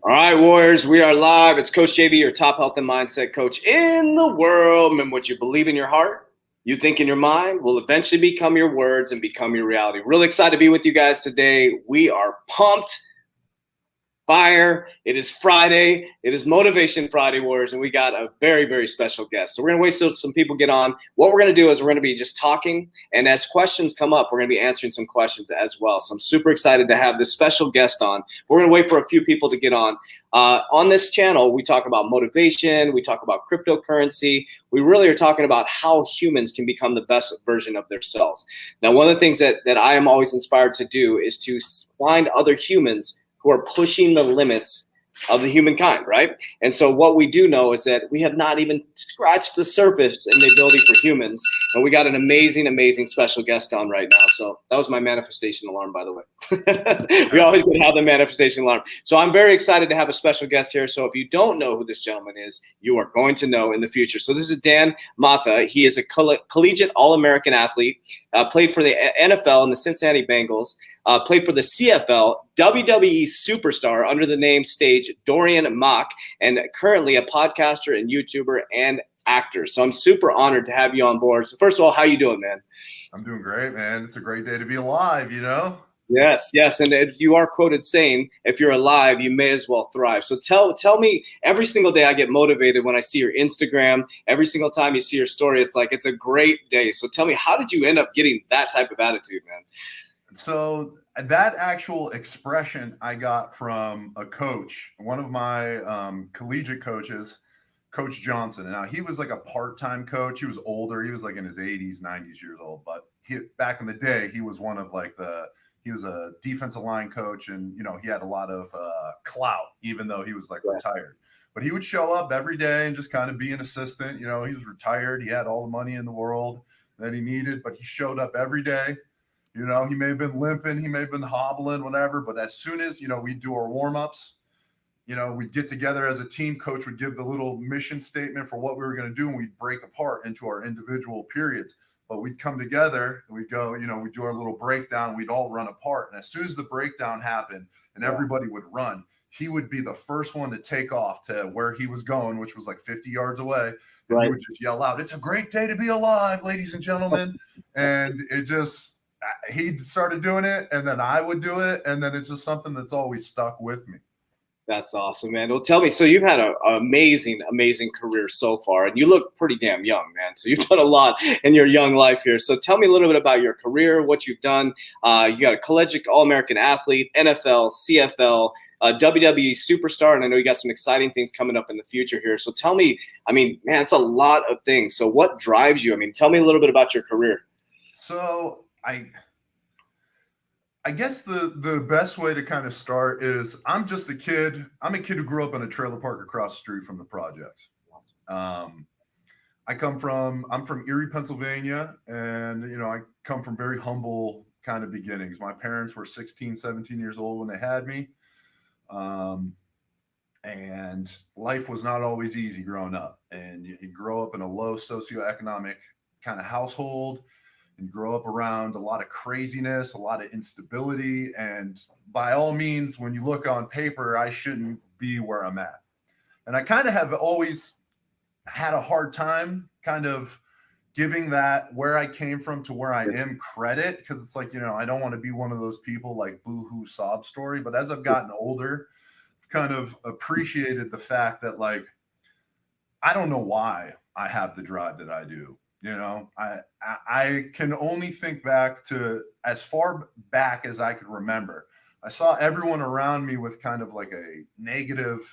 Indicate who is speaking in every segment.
Speaker 1: All right, Warriors, we are live. It's Coach JB, your top health and mindset coach in the world. Remember, what you believe in your heart, you think in your mind, will eventually become your words and become your reality. Really excited to be with you guys today. We are pumped. Fire. It is Friday. It is Motivation Friday, Warriors, and we got a very, very special guest. So we're going to wait till some people get on. What we're going to do is we're going to be just talking, and as questions come up, we're going to be answering some questions as well. So I'm super excited to have this special guest on. We're going to wait for a few people to get on. On this channel, we talk about motivation. We talk about cryptocurrency. We really are talking about how humans can become the best version of themselves. Now, one of the things that I am always inspired to do is to find other humans who are pushing the limits of the humankind, right? And so what we do know is that we have not even scratched the surface in the ability for humans. And we got an amazing, amazing special guest on right now. So that was my manifestation alarm, by the way. We always would have the manifestation alarm. So I'm very excited to have a special guest here. So if you don't know who this gentleman is, you are going to know in the future. So this is Dan Matha. He is a collegiate ALL American athlete, played for the NFL and the Cincinnati Bengals, played for the CFL, WWE Super Star under the name stage Dorian Mak, and currently a podcaster and YouTuber and actor. So I'm super honored to have you on board. So first of all, how you doing, man?
Speaker 2: I'm doing great, man. It's a great day to be alive, you know?
Speaker 1: Yes, yes. And if you are quoted saying, if you're alive, you may as well thrive. So tell me, every single day I get motivated when I see your Instagram. Every single time you see your story, it's like, it's a great day. So tell me, how did you end up getting that type of attitude, man?
Speaker 2: So that actual expression I got from a coach, one of my collegiate coaches, Coach Johnson. And now he was like a part-time coach. He was older. He was like in his 80s, 90s years old. But back in the day, he was one of he was a defensive line coach. And, you know, he had a lot of clout, even though he was like retired. But he would show up every day and just kind of be an assistant. You know, he was retired. He had all the money in the world that he needed, but he showed up every day. You know, he may have been limping, he may have been hobbling, whatever. But as soon as, you know, we do our warm-ups, you know, we'd get together as a team. Coach would give the little mission statement for what we were going to do, and we'd break apart into our individual periods. But we'd come together and we'd go, you know, we'd do our little breakdown. We'd all run apart. And as soon as the breakdown happened and everybody would run, he would be the first one to take off to where he was going, which was like 50 yards away. And he would just yell out, "It's a great day to be alive, ladies and gentlemen." And it just... he started doing it, and then I would do it, and then it's just something that's always stuck with me.
Speaker 1: That's awesome, man. Well, tell me, so you've had an amazing, amazing career so far, and you look pretty damn young, man. So you've done a lot in your young life here. So tell me a little bit about your career, what you've done. You got a collegiate All-American athlete, NFL, CFL, WWE Super Star, and I know you got some exciting things coming up in the future here. So tell me, I mean, man, it's a lot of things. So what drives you? I mean, tell me a little bit about your career.
Speaker 2: So I guess the best way to kind of start is I'm just a kid. I'm a kid who grew up in a trailer park across the street from the projects. I'm from Erie, Pennsylvania, and, you know, I come from very humble kind of beginnings. My parents were 16, 17 years old when they had me. And life was not always easy growing up. And you grow up in a low socioeconomic kind of household, and grow up around a lot of craziness, a lot of instability. And by all means, when you look on paper, I shouldn't be where I'm at. And I kind of have always had a hard time kind of giving that where I came from to where I am credit, because it's like, you know, I don't want to be one of those people like boo-hoo sob story. But as I've gotten older, I've kind of appreciated the fact that, like, I don't know why I have the drive that I do. You know, I can only think back to as far back as I could remember. I saw everyone around me with kind of like a negative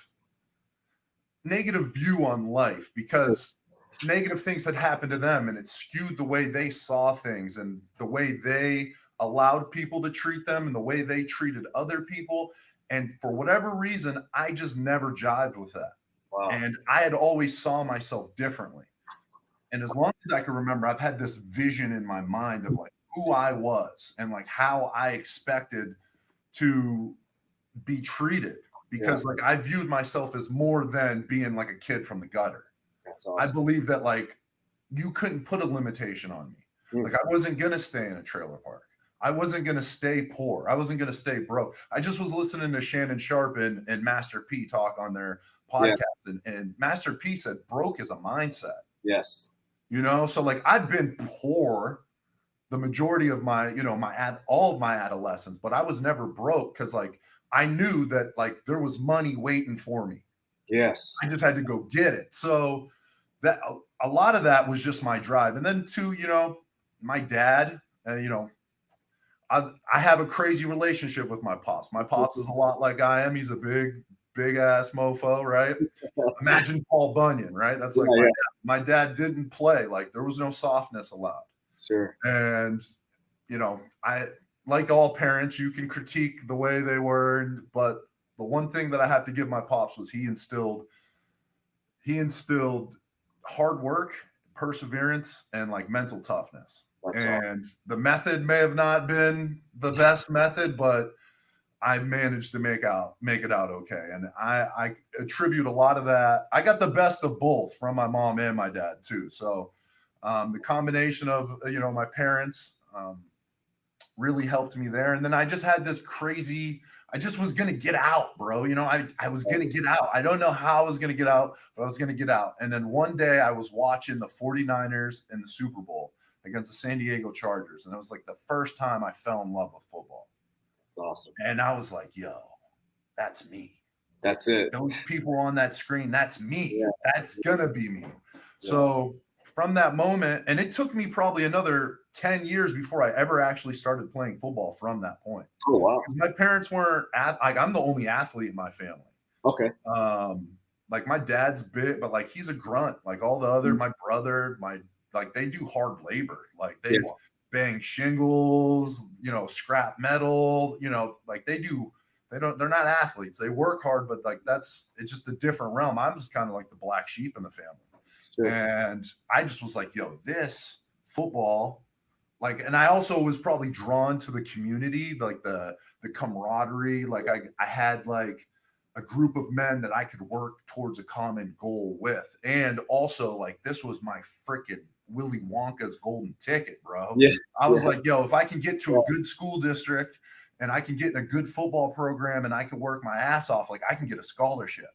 Speaker 2: view on life, because negative things had happened to them, and it skewed the way they saw things and the way they allowed people to treat them and the way they treated other people. And for whatever reason, I just never jived with that. Wow. And I had always saw myself differently. And as long as I can remember, I've had this vision in my mind of like who I was and like how I expected to be treated, because like I viewed myself as more than being like a kid from the gutter. That's awesome. I believe that like you couldn't put a limitation on me. Like I wasn't going to stay in a trailer park. I wasn't going to stay poor. I wasn't going to stay broke. I just was listening to Shannon Sharp and Master P talk on their podcast.
Speaker 1: Yeah.
Speaker 2: And Master P said broke is a mindset.
Speaker 1: Yes.
Speaker 2: You know, so like I've been poor the majority of my, all of my adolescence, but I was never broke because like I knew that like there was money waiting for me.
Speaker 1: Yes.
Speaker 2: I just had to go get it. So that a lot of that was just my drive. And then too, my dad, I have a crazy relationship with my pops. My pops is a lot like I am. He's a big ass mofo, right? Imagine Paul Bunyan, right? That's like my dad didn't play. Like there was no softness allowed.
Speaker 1: Sure.
Speaker 2: And I like all parents, you can critique the way they were, but the one thing that I have to give my pops was he instilled hard work, perseverance, and like mental toughness.
Speaker 1: That's
Speaker 2: and awesome. The method may have not been the best method, but I managed to make it out okay. And I attribute a lot of that. I got the best of both from my mom and my dad too. So the combination of, my parents really helped me there. And then I just had this crazy, I just was going to get out, bro. I was going to get out. I don't know how I was going to get out, but I was going to get out. And then one day I was watching the 49ers in the Super Bowl against the San Diego Chargers. And it was like the first time I fell in love with football.
Speaker 1: That's awesome.
Speaker 2: And I was like, yo, that's me.
Speaker 1: That's it.
Speaker 2: Those people on that screen, that's me.
Speaker 1: Yeah.
Speaker 2: That's going to be me. Yeah. So from that moment, and it took me probably another 10 years before I ever actually started playing football from that point.
Speaker 1: Oh, wow.
Speaker 2: My parents weren't, I'm the only athlete in my family.
Speaker 1: Okay.
Speaker 2: Like my dad's big, but like he's a grunt. Like all the other, my brother, like they do hard labor. Like they bang shingles, scrap metal, like they're not athletes. They work hard, but like it's just a different realm. I'm just kind of like the black sheep in the family. Sure. And I just was like, yo, this football, like, and I also was probably drawn to the community, like the camaraderie. Like I had like a group of men that I could work towards a common goal with. And also like, this was my freaking Willy Wonka's golden ticket, bro. Yeah. I was like, yo, if I can get to a good school district and I can get in a good football program and I can work my ass off, like I can get a scholarship.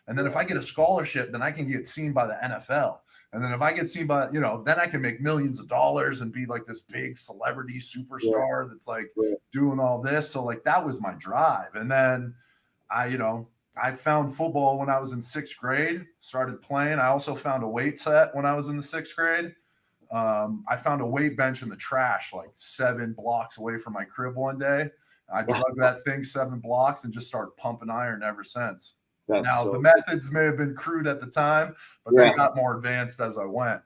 Speaker 2: And then if I get a scholarship, then I can get seen by the NFL. And then if I get seen by, then I can make millions of dollars and be like this big celebrity superstar that's like doing all this. So like that was my drive. And then I found football when I was in 6th grade, started playing. I also found a weight set when I was in the 6th grade. I found a weight bench in the trash, like 7 blocks away from my crib one day. I drug that thing 7 blocks and just started pumping iron ever since. The methods may have been crude at the time, but they got more advanced as I went.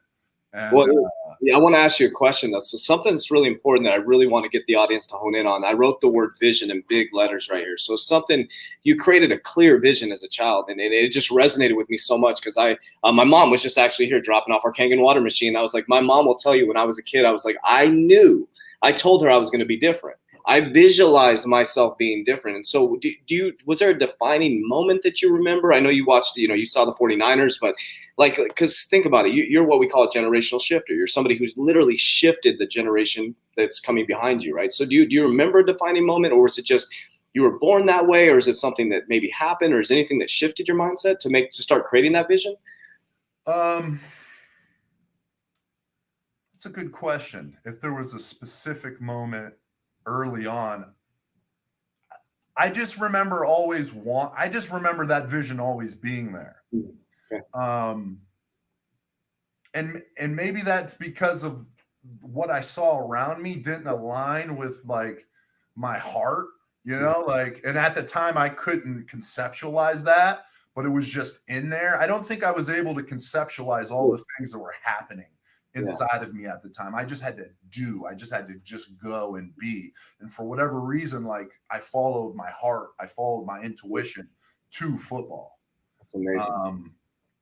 Speaker 2: And,
Speaker 1: I want to ask you a question though. So something that's really important that I really want to get the audience to hone in on. I wrote the word vision in big letters right here. So something, you created a clear vision as a child, and it just resonated with me so much because my mom was just actually here dropping off our Kangen water machine. I was like, my mom will tell you when I was a kid, I was like, I told her I was going to be different. I visualized myself being different. And so was there a defining moment that you remember? I know you watched, you saw the 49ers, but like, because think about it, you're what we call a generational shifter. You're somebody who's literally shifted the generation that's coming behind you, right? So do you remember a defining moment, or was it just you were born that way, or is it something that maybe happened, or is anything that shifted your mindset to start creating that vision?
Speaker 2: It's a good question. If there was a specific moment early on, I just remember that vision always being there.
Speaker 1: Okay.
Speaker 2: And maybe that's because of what I saw around me didn't align with like my heart, like, and at the time I couldn't conceptualize that, but it was just in there. I don't think I was able to conceptualize all the things that were happening inside of me at the time. I just had to just go and be. And for whatever reason, like I followed my heart, I followed my intuition to football.
Speaker 1: That's amazing.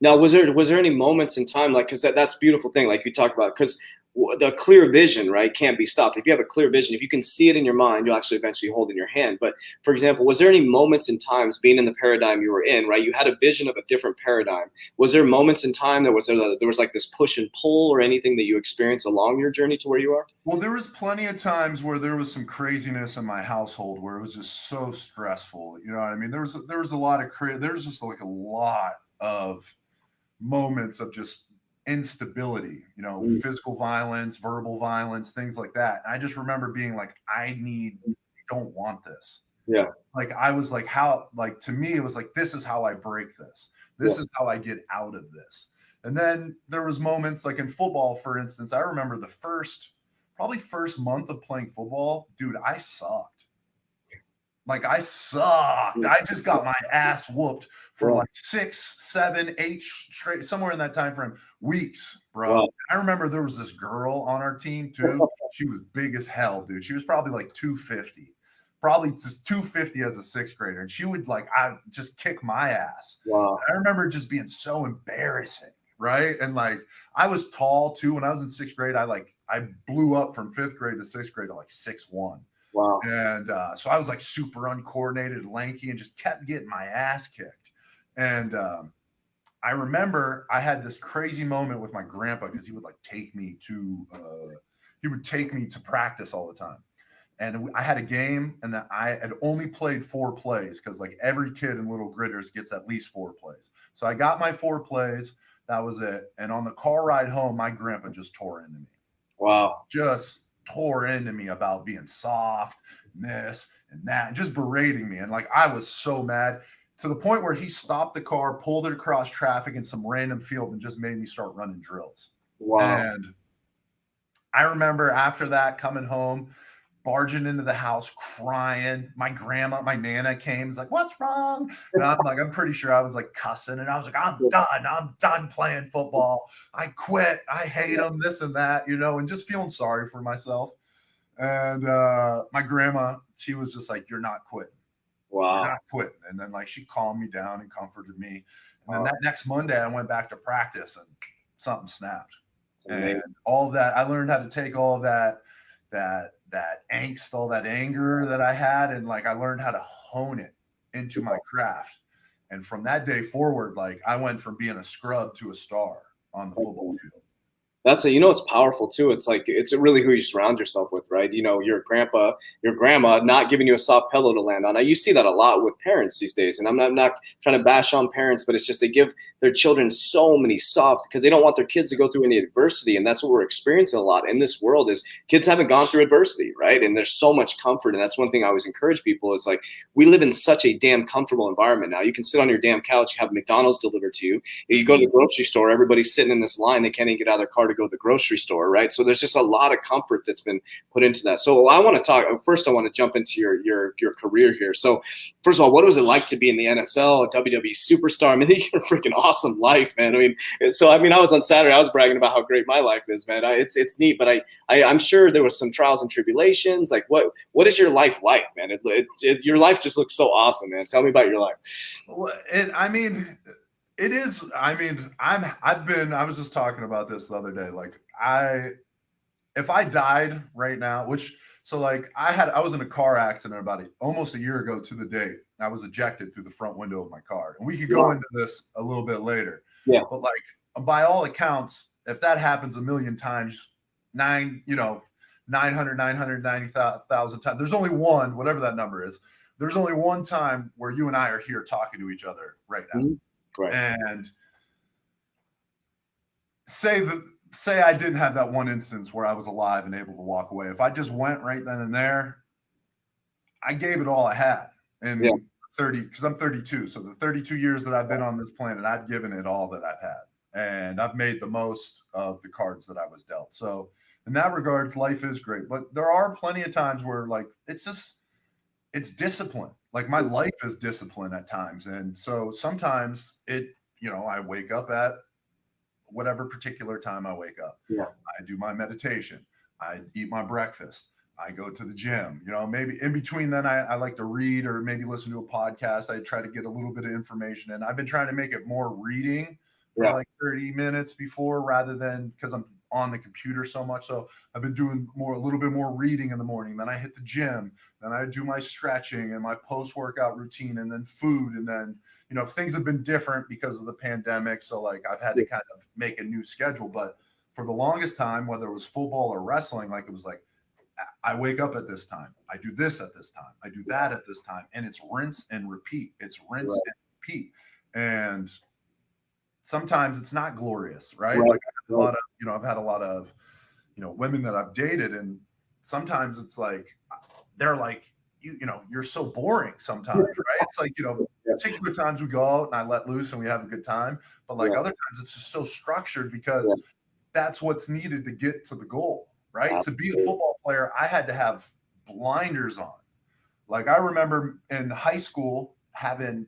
Speaker 1: Now, was there any moments in time, like, because that's a beautiful thing, like you talked about, because the clear vision, right, can't be stopped. If you have a clear vision, if you can see it in your mind, you'll actually eventually hold it in your hand. But for example, was there any moments and times being in the paradigm you were in, right? You had a vision of a different paradigm. Was there moments in time there was like this push and pull or anything that you experienced along your journey to where you are?
Speaker 2: Well, there was plenty of times where there was some craziness in my household where it was just so stressful. You know what I mean? There was a lot of there's just like a lot of moments of just instability, physical violence, verbal violence, things like that. And I just remember being like, I don't want this.
Speaker 1: Yeah.
Speaker 2: Like I was like, how, like to me, it was like, this is how I break this. This is how I get out of this. And then there was moments like in football, for instance, I remember probably first month of playing football, dude, I sucked. Like I sucked. I just got my ass whooped for like 6, 7, 8 straight, somewhere in that time frame, weeks, bro.
Speaker 1: Wow.
Speaker 2: I remember there was this girl on our team too. She was big as hell, dude. She was probably like 250, probably just 250 as a 6th grader. And she would I just kick my ass.
Speaker 1: Wow.
Speaker 2: I remember just being so embarrassing. Right. And like I was tall too. When I was in 6th grade, I blew up from 5th grade to 6th grade to like 6'1".
Speaker 1: Wow.
Speaker 2: And so I was like super uncoordinated, lanky, and just kept getting my ass kicked. And I remember I had this crazy moment with my grandpa because he would take me to practice all the time. And I had a game, and I had only played 4 plays because like every kid in Little Gritters gets at least 4 plays. So I got my 4 plays. That was it. And on the car ride home, my grandpa just tore into me.
Speaker 1: Wow.
Speaker 2: Just tore into me about being soft and this and that, and just berating me. And like I was so mad to the point where he stopped the car, pulled it across traffic in some random field, and just made me start running drills.
Speaker 1: Wow.
Speaker 2: And I remember after that coming home, barging into the house crying. My nana came, was like, "What's wrong?" And I'm pretty sure I was like cussing, and I was like, I'm done playing football. I quit. I hate them, this and that, and just feeling sorry for myself. And my grandma, she was just like, "You're not quitting.
Speaker 1: Wow.
Speaker 2: You're not quitting." And then she calmed me down and comforted me. And then that next Monday I went back to practice and something snapped. And all of that, I learned how to take all of that angst, all that anger that I had, and I learned how to hone it into my craft. And from that day forward, I went from being a scrub to a star on the football field.
Speaker 1: That's it's powerful too. It's it's really who you surround yourself with, right? Your grandpa, your grandma not giving you a soft pillow to land on. You see that a lot with parents these days. And I'm not trying to bash on parents, but it's just they give their children so many soft because they don't want their kids to go through any adversity. And that's what we're experiencing a lot in this world is kids haven't gone through adversity, right? And there's so much comfort. And that's one thing I always encourage people is we live in such a damn comfortable environment now. You can sit on your damn couch, have McDonald's delivered to you. You go to the grocery store, everybody's sitting in this line. They can't even get out of their car to go to the grocery store, right? So there's just a lot of comfort that's been put into that. So I want to jump into your career here. So first of all, what was it like to be in the NFL, a WWE Super Star? I mean, you had a freaking awesome life, man. I was on Saturday, I was bragging about how great my life is, man. It's neat, but I'm sure there was some trials and tribulations. What is your life like, man? Your life just looks so awesome, man. Tell me about your life.
Speaker 2: Well, it is. I was just talking about this the other day. If I died right now, I was in a car accident about almost a year ago to the date. I was ejected through the front window of my car, and we could go into this a little bit later.
Speaker 1: Yeah.
Speaker 2: But by all accounts, if that happens a million times, 990,000 times, there's only one, whatever that number is. There's only one time where you and I are here talking to each other right now.
Speaker 1: Mm-hmm. Right.
Speaker 2: And say I didn't have that one instance where I was alive and able to walk away. If I just went right then and there, I gave it all I had. And 30, because I'm 32. So the 32 years that I've been on this planet, I've given it all that I've had. And I've made the most of the cards that I was dealt. So in that regards, life is great. But there are plenty of times where it's discipline. My life is discipline at times. And so sometimes I wake up at whatever particular time I wake up.
Speaker 1: Yeah.
Speaker 2: I do my meditation. I eat my breakfast. I go to the gym. Maybe in between then I like to read or maybe listen to a podcast. I try to get a little bit of information. And I've been trying to make it more reading for 30 minutes before rather than because I'm on the computer so much. So I've been doing a little bit more reading in the morning. Then I hit the gym. Then I do my stretching and my post-workout routine, and then food. And then, you know, things have been different because of the pandemic. So like I've had to kind of make a new schedule. But for the longest time, whether it was football or wrestling, like it was like, I wake up at this time. I do this at this time. I do that at this time. And it's rinse and repeat. It's rinse and repeat. And sometimes it's not glorious, right? Like I've had a lot of, women that I've dated, and sometimes it's like, they're like, you're so boring sometimes, right? It's like, particular times we go out and I let loose and we have a good time. But like other times it's just so structured because that's what's needed to get to the goal, right? Absolutely. To be a football player, I had to have blinders on. Like I remember in high school having,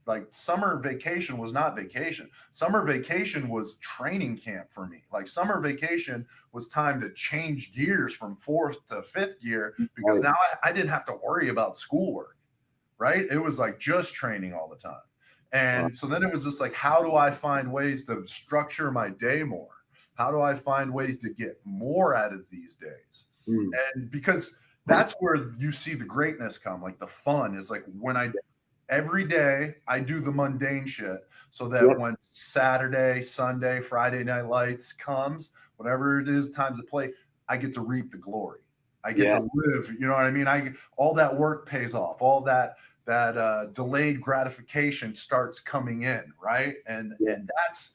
Speaker 2: like, summer vacation was not vacation. Summer vacation was training camp for me. Like summer vacation was time to change gears from fourth to fifth gear, because now I didn't have to worry about schoolwork, right? It was like just training all the time. And so then it was just like, how do I find ways to structure my day more? How do I find ways to get more out of these days? And because that's where you see the greatness come, like the fun is like when every day I do the mundane shit, so that when Saturday, Sunday, Friday Night Lights comes, whatever it is, time to play, I get to reap the glory. I get to live, you know what I mean? All that work pays off. All that delayed gratification starts coming in, right? And that's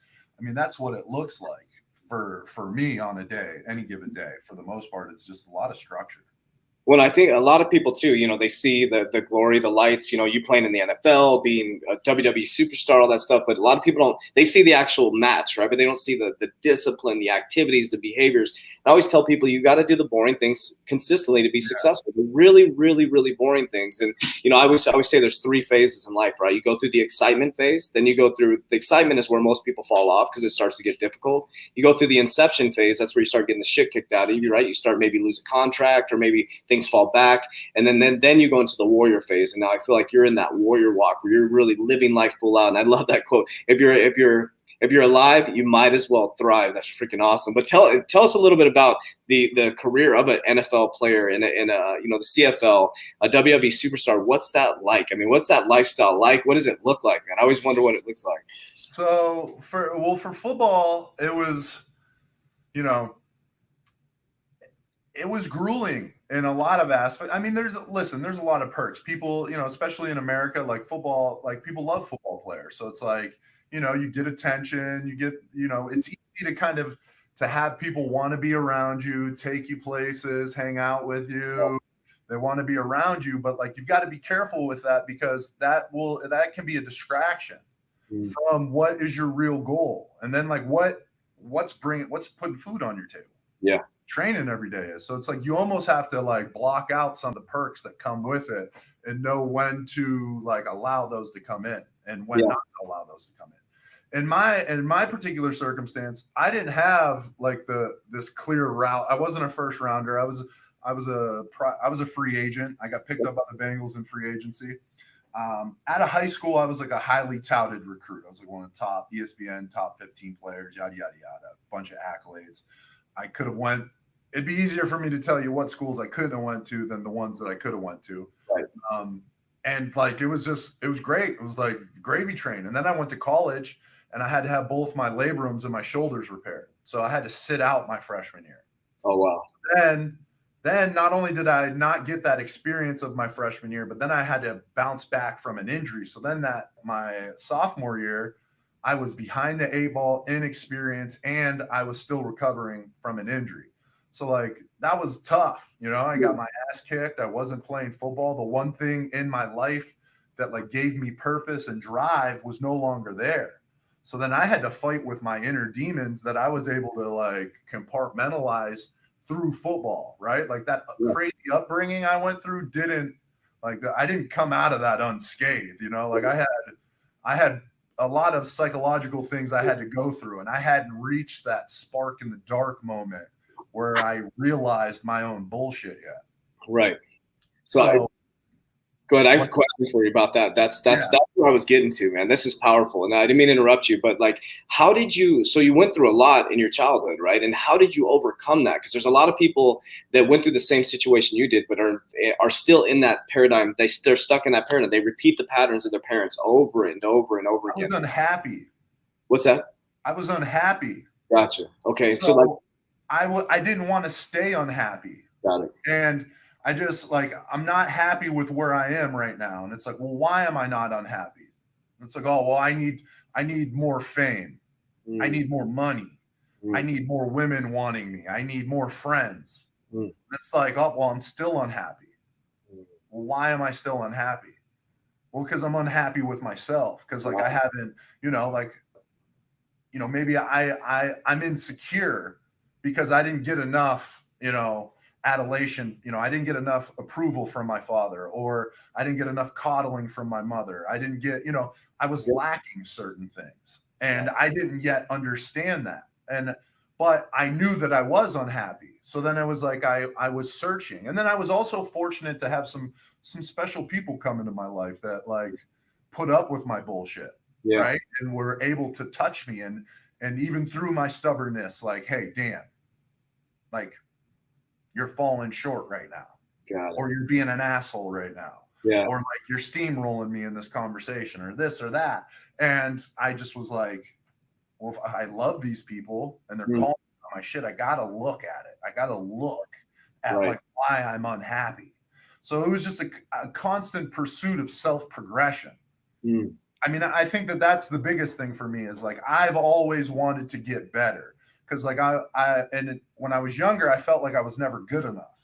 Speaker 2: what it looks like for me on a day, any given day. For the most part, it's just a lot of structure.
Speaker 1: Well, I think a lot of people too, they see the glory, the lights, you playing in the NFL, being a WWE Super Star, all that stuff. But a lot of people they see the actual match, right? But they don't see the discipline, the activities, the behaviors. I always tell people you got to do the boring things consistently to be successful. The really, really, really boring things. And, I always say there's 3 phases in life, right? You go through the excitement phase. Then you go through the excitement is where most people fall off because it starts to get difficult. You go through the inception phase. That's where you start getting the shit kicked out of you, right? You start maybe lose a contract, or maybe things fall back, and then you go into the warrior phase. And now I feel like you're in that warrior walk where you're really living life full out. And I love that quote. If you're alive, you might as well thrive. That's freaking awesome. But tell us a little bit about the career of an NFL player in the CFL, a WWE Super Star. What's that like? I mean, what's that lifestyle like? What does it look like, man? I always wonder what it looks like.
Speaker 2: So for football, it was, it was grueling in a lot of aspects. I mean, there's a lot of perks. People, especially in America, like football, like people love football players. So it's like, you get attention, you get, it's easy to kind of to have people want to be around you, take you places, hang out with you. They want to be around you, but like, you've got to be careful with that, because that can be a distraction from what is your real goal. And then like, what's putting food on your table?
Speaker 1: Yeah.
Speaker 2: Training every day is. So it's like you almost have to like block out some of the perks that come with it and know when to like allow those to come in and when not to allow those to come in. In my particular circumstance, I didn't have like this clear route. I wasn't a first rounder. I was a free agent. I got picked up by the Bengals in free agency. Out of high school, I was like a highly touted recruit. I was like one of the top ESPN top 15 players, yada yada yada, a bunch of accolades. I could have went. It'd be easier for me to tell you what schools I couldn't have went to than the ones that I could have went to.
Speaker 1: Right.
Speaker 2: And like, it was great. It was like gravy train. And then I went to college and I had to have both my labrums and my shoulders repaired. So I had to sit out my freshman year.
Speaker 1: Oh, wow.
Speaker 2: Then not only did I not get that experience of my freshman year, but then I had to bounce back from an injury. So then my sophomore year, I was behind the 8 ball, inexperienced, and I was still recovering from an injury. So like, that was tough. I got my ass kicked. I wasn't playing football. The one thing in my life that like gave me purpose and drive was no longer there. So then I had to fight with my inner demons that I was able to like compartmentalize through football, right? Like that crazy upbringing I went through I didn't come out of that unscathed, like I had a lot of psychological things I had to go through, and I hadn't reached that spark in the dark moment where I realized my own bullshit yet.
Speaker 1: Right.
Speaker 2: So
Speaker 1: Go ahead. I have a question for you about that. That's where I was getting to, man. This is powerful. And I didn't mean to interrupt you, but like, how did you, so you went through a lot in your childhood, right? And how did you overcome that? Because there's a lot of people that went through the same situation you did, but are still in that paradigm. They're stuck in that paradigm. They repeat the patterns of their parents over and over and over again.
Speaker 2: I was unhappy.
Speaker 1: What's that?
Speaker 2: I was unhappy.
Speaker 1: Gotcha. Okay.
Speaker 2: So
Speaker 1: like,
Speaker 2: I didn't want to stay unhappy.
Speaker 1: Got it.
Speaker 2: And I just like, I'm not happy with where I am right now. And it's like, well, why am I not unhappy? It's like, oh, well, I need more fame. I need more money. I need more women wanting me. I need more friends. It's like, oh, well, I'm still unhappy. Well, why am I still unhappy? Well, because I'm unhappy with myself. Because like I haven't, maybe I'm insecure because I didn't get enough, adulation. I didn't get enough approval from my father, or I didn't get enough coddling from my mother. I didn't get, I was lacking certain things, and I didn't yet understand that. But I knew that I was unhappy. So then I was like, I was searching. And then I was also fortunate to have some special people come into my life that like put up with my bullshit. Yeah. Right. And were able to touch me. And even through my stubbornness, like, hey, Dan, like, you're falling short right now. Or you're being an asshole right now. Yeah. Or like you're steamrolling me in this conversation, or this or that. And I just was like, well, if I love these people and they're calling me on my shit, I got to look at it. I got to look at like why I'm unhappy. So it was just a constant pursuit of self-progression. I mean, I think that that's the biggest thing for me is like, I've always wanted to get better. Cause like when I was younger, I felt like I was never good enough.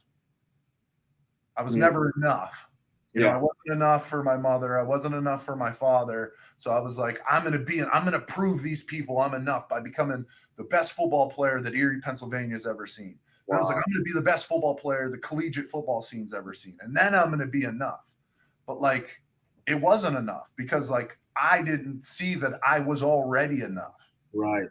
Speaker 2: I was never enough. I wasn't enough for my mother. I wasn't enough for my father. So I was like, I'm going to prove these people I'm enough by becoming the best football player that Erie, Pennsylvania has ever seen. And I was like, I'm going to be the best football player the collegiate football scene's ever seen. And then I'm going to be enough. But like, it wasn't enough because like, I didn't see that I was already enough.
Speaker 1: Right.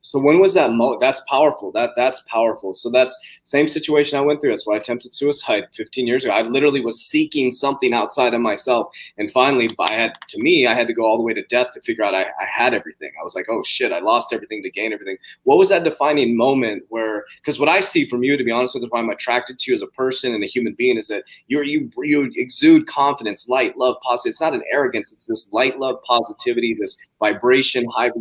Speaker 1: So when was that moment? That's powerful. That's powerful. So that's same situation I went through. That's why I attempted suicide 15 years ago. I literally was seeking something outside of myself. And finally, I had to go all the way to death to figure out I had everything. I was like, oh shit, I lost everything to gain everything. What was that defining moment where, because what I see from you, to be honest with you, why I'm attracted to you as a person and a human being is that you exude confidence, light, love, positive. It's not an arrogance. It's this light, love, positivity, this vibration, high.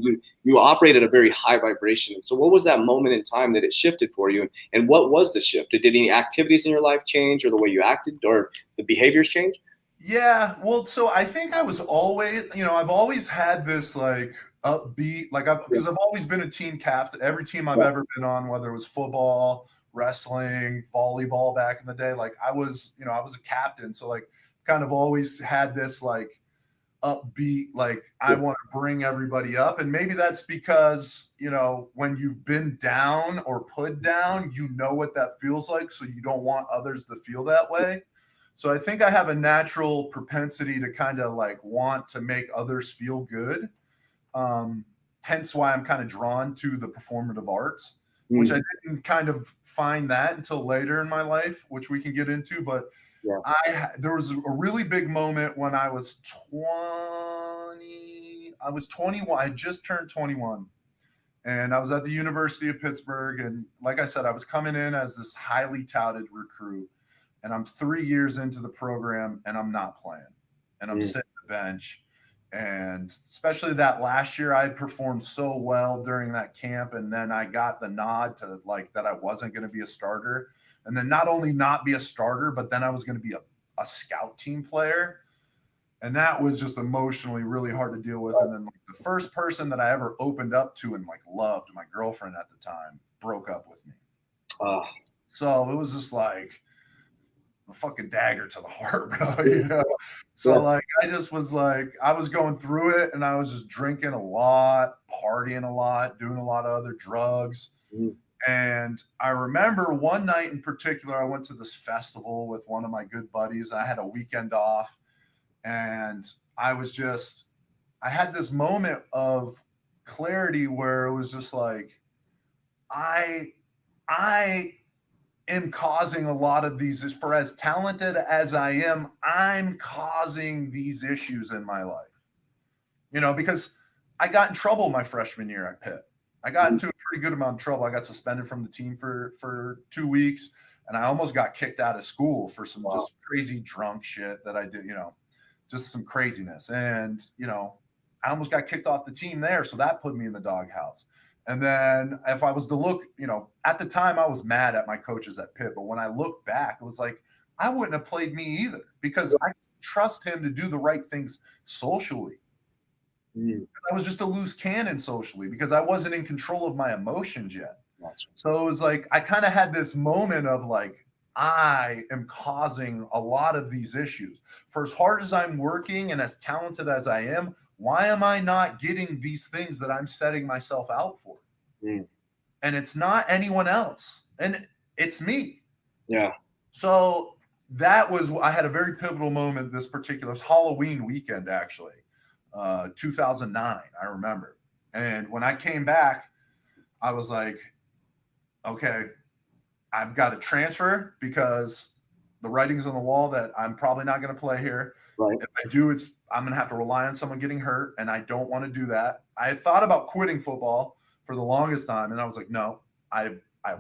Speaker 1: You operate at a very high vibration. And so what was that moment in time that it shifted for you? And what was the shift? Did any activities in your life change, or the way you acted, or the behaviors change?
Speaker 2: Yeah. Well, so I think I was always, I've always had this like upbeat, like because I've always been a team captain. Every team I've ever been on, whether it was football, wrestling, volleyball back in the day, like I was a captain. So like kind of always had this like upbeat, like I want to bring everybody up. And maybe that's because when you've been down or put down, what that feels like, so you don't want others to feel that way. So I think I have a natural propensity to kind of like want to make others feel good, hence why I'm kind of drawn to the performative arts, which I didn't kind of find that until later in my life, which we can get into. But there was a really big moment when I was 20. I was 21. I had just turned 21, and I was at the University of Pittsburgh. And like I said, I was coming in as this highly touted recruit, and I'm 3 years into the program, and I'm not playing, and I'm sitting on the bench. And especially that last year, I had performed so well during that camp, and then I got the nod to like that I wasn't going to be a starter. And then not only not be a starter, but then I was going to be a scout team player. And that was just emotionally really hard to deal with. And then like, the first person that I ever opened up to and like loved, my girlfriend at the time, broke up with me. So it was just like a fucking dagger to the heart, bro. So like, I just was like, I was going through it, and I was just drinking a lot, partying a lot, doing a lot of other drugs. And I remember one night in particular, I went to this festival with one of my good buddies. I had a weekend off, and I had this moment of clarity where it was just like, I am causing a lot of these. For as talented as I am, I'm causing these issues in my life. Because I got in trouble my freshman year at Pitt. I got into a pretty good amount of trouble. I got suspended from the team for 2 weeks, and I almost got kicked out of school for some just crazy drunk shit that I did, just some craziness. And, I almost got kicked off the team there. So that put me in the doghouse. And then if I was to look, at the time I was mad at my coaches at Pitt, but when I look back, it was like, I wouldn't have played me either because I trust him to do the right things socially. I was just a loose cannon socially because I wasn't in control of my emotions yet. So it was like, I kind of had this moment of like, I am causing a lot of these issues. For as hard as I'm working and as talented as I am, why am I not getting these things that I'm setting myself out for? And it's not anyone else. And it's me.
Speaker 1: Yeah.
Speaker 2: So I had a very pivotal moment this particular Halloween weekend, actually. 2009, I remember. And when I came back, I was like, okay, I've got to transfer because the writing's on the wall that I'm probably not going to play here.
Speaker 1: Right.
Speaker 2: If I do, I'm going to have to rely on someone getting hurt, and I don't want to do that. I thought about quitting football for the longest time, and I was like, no, I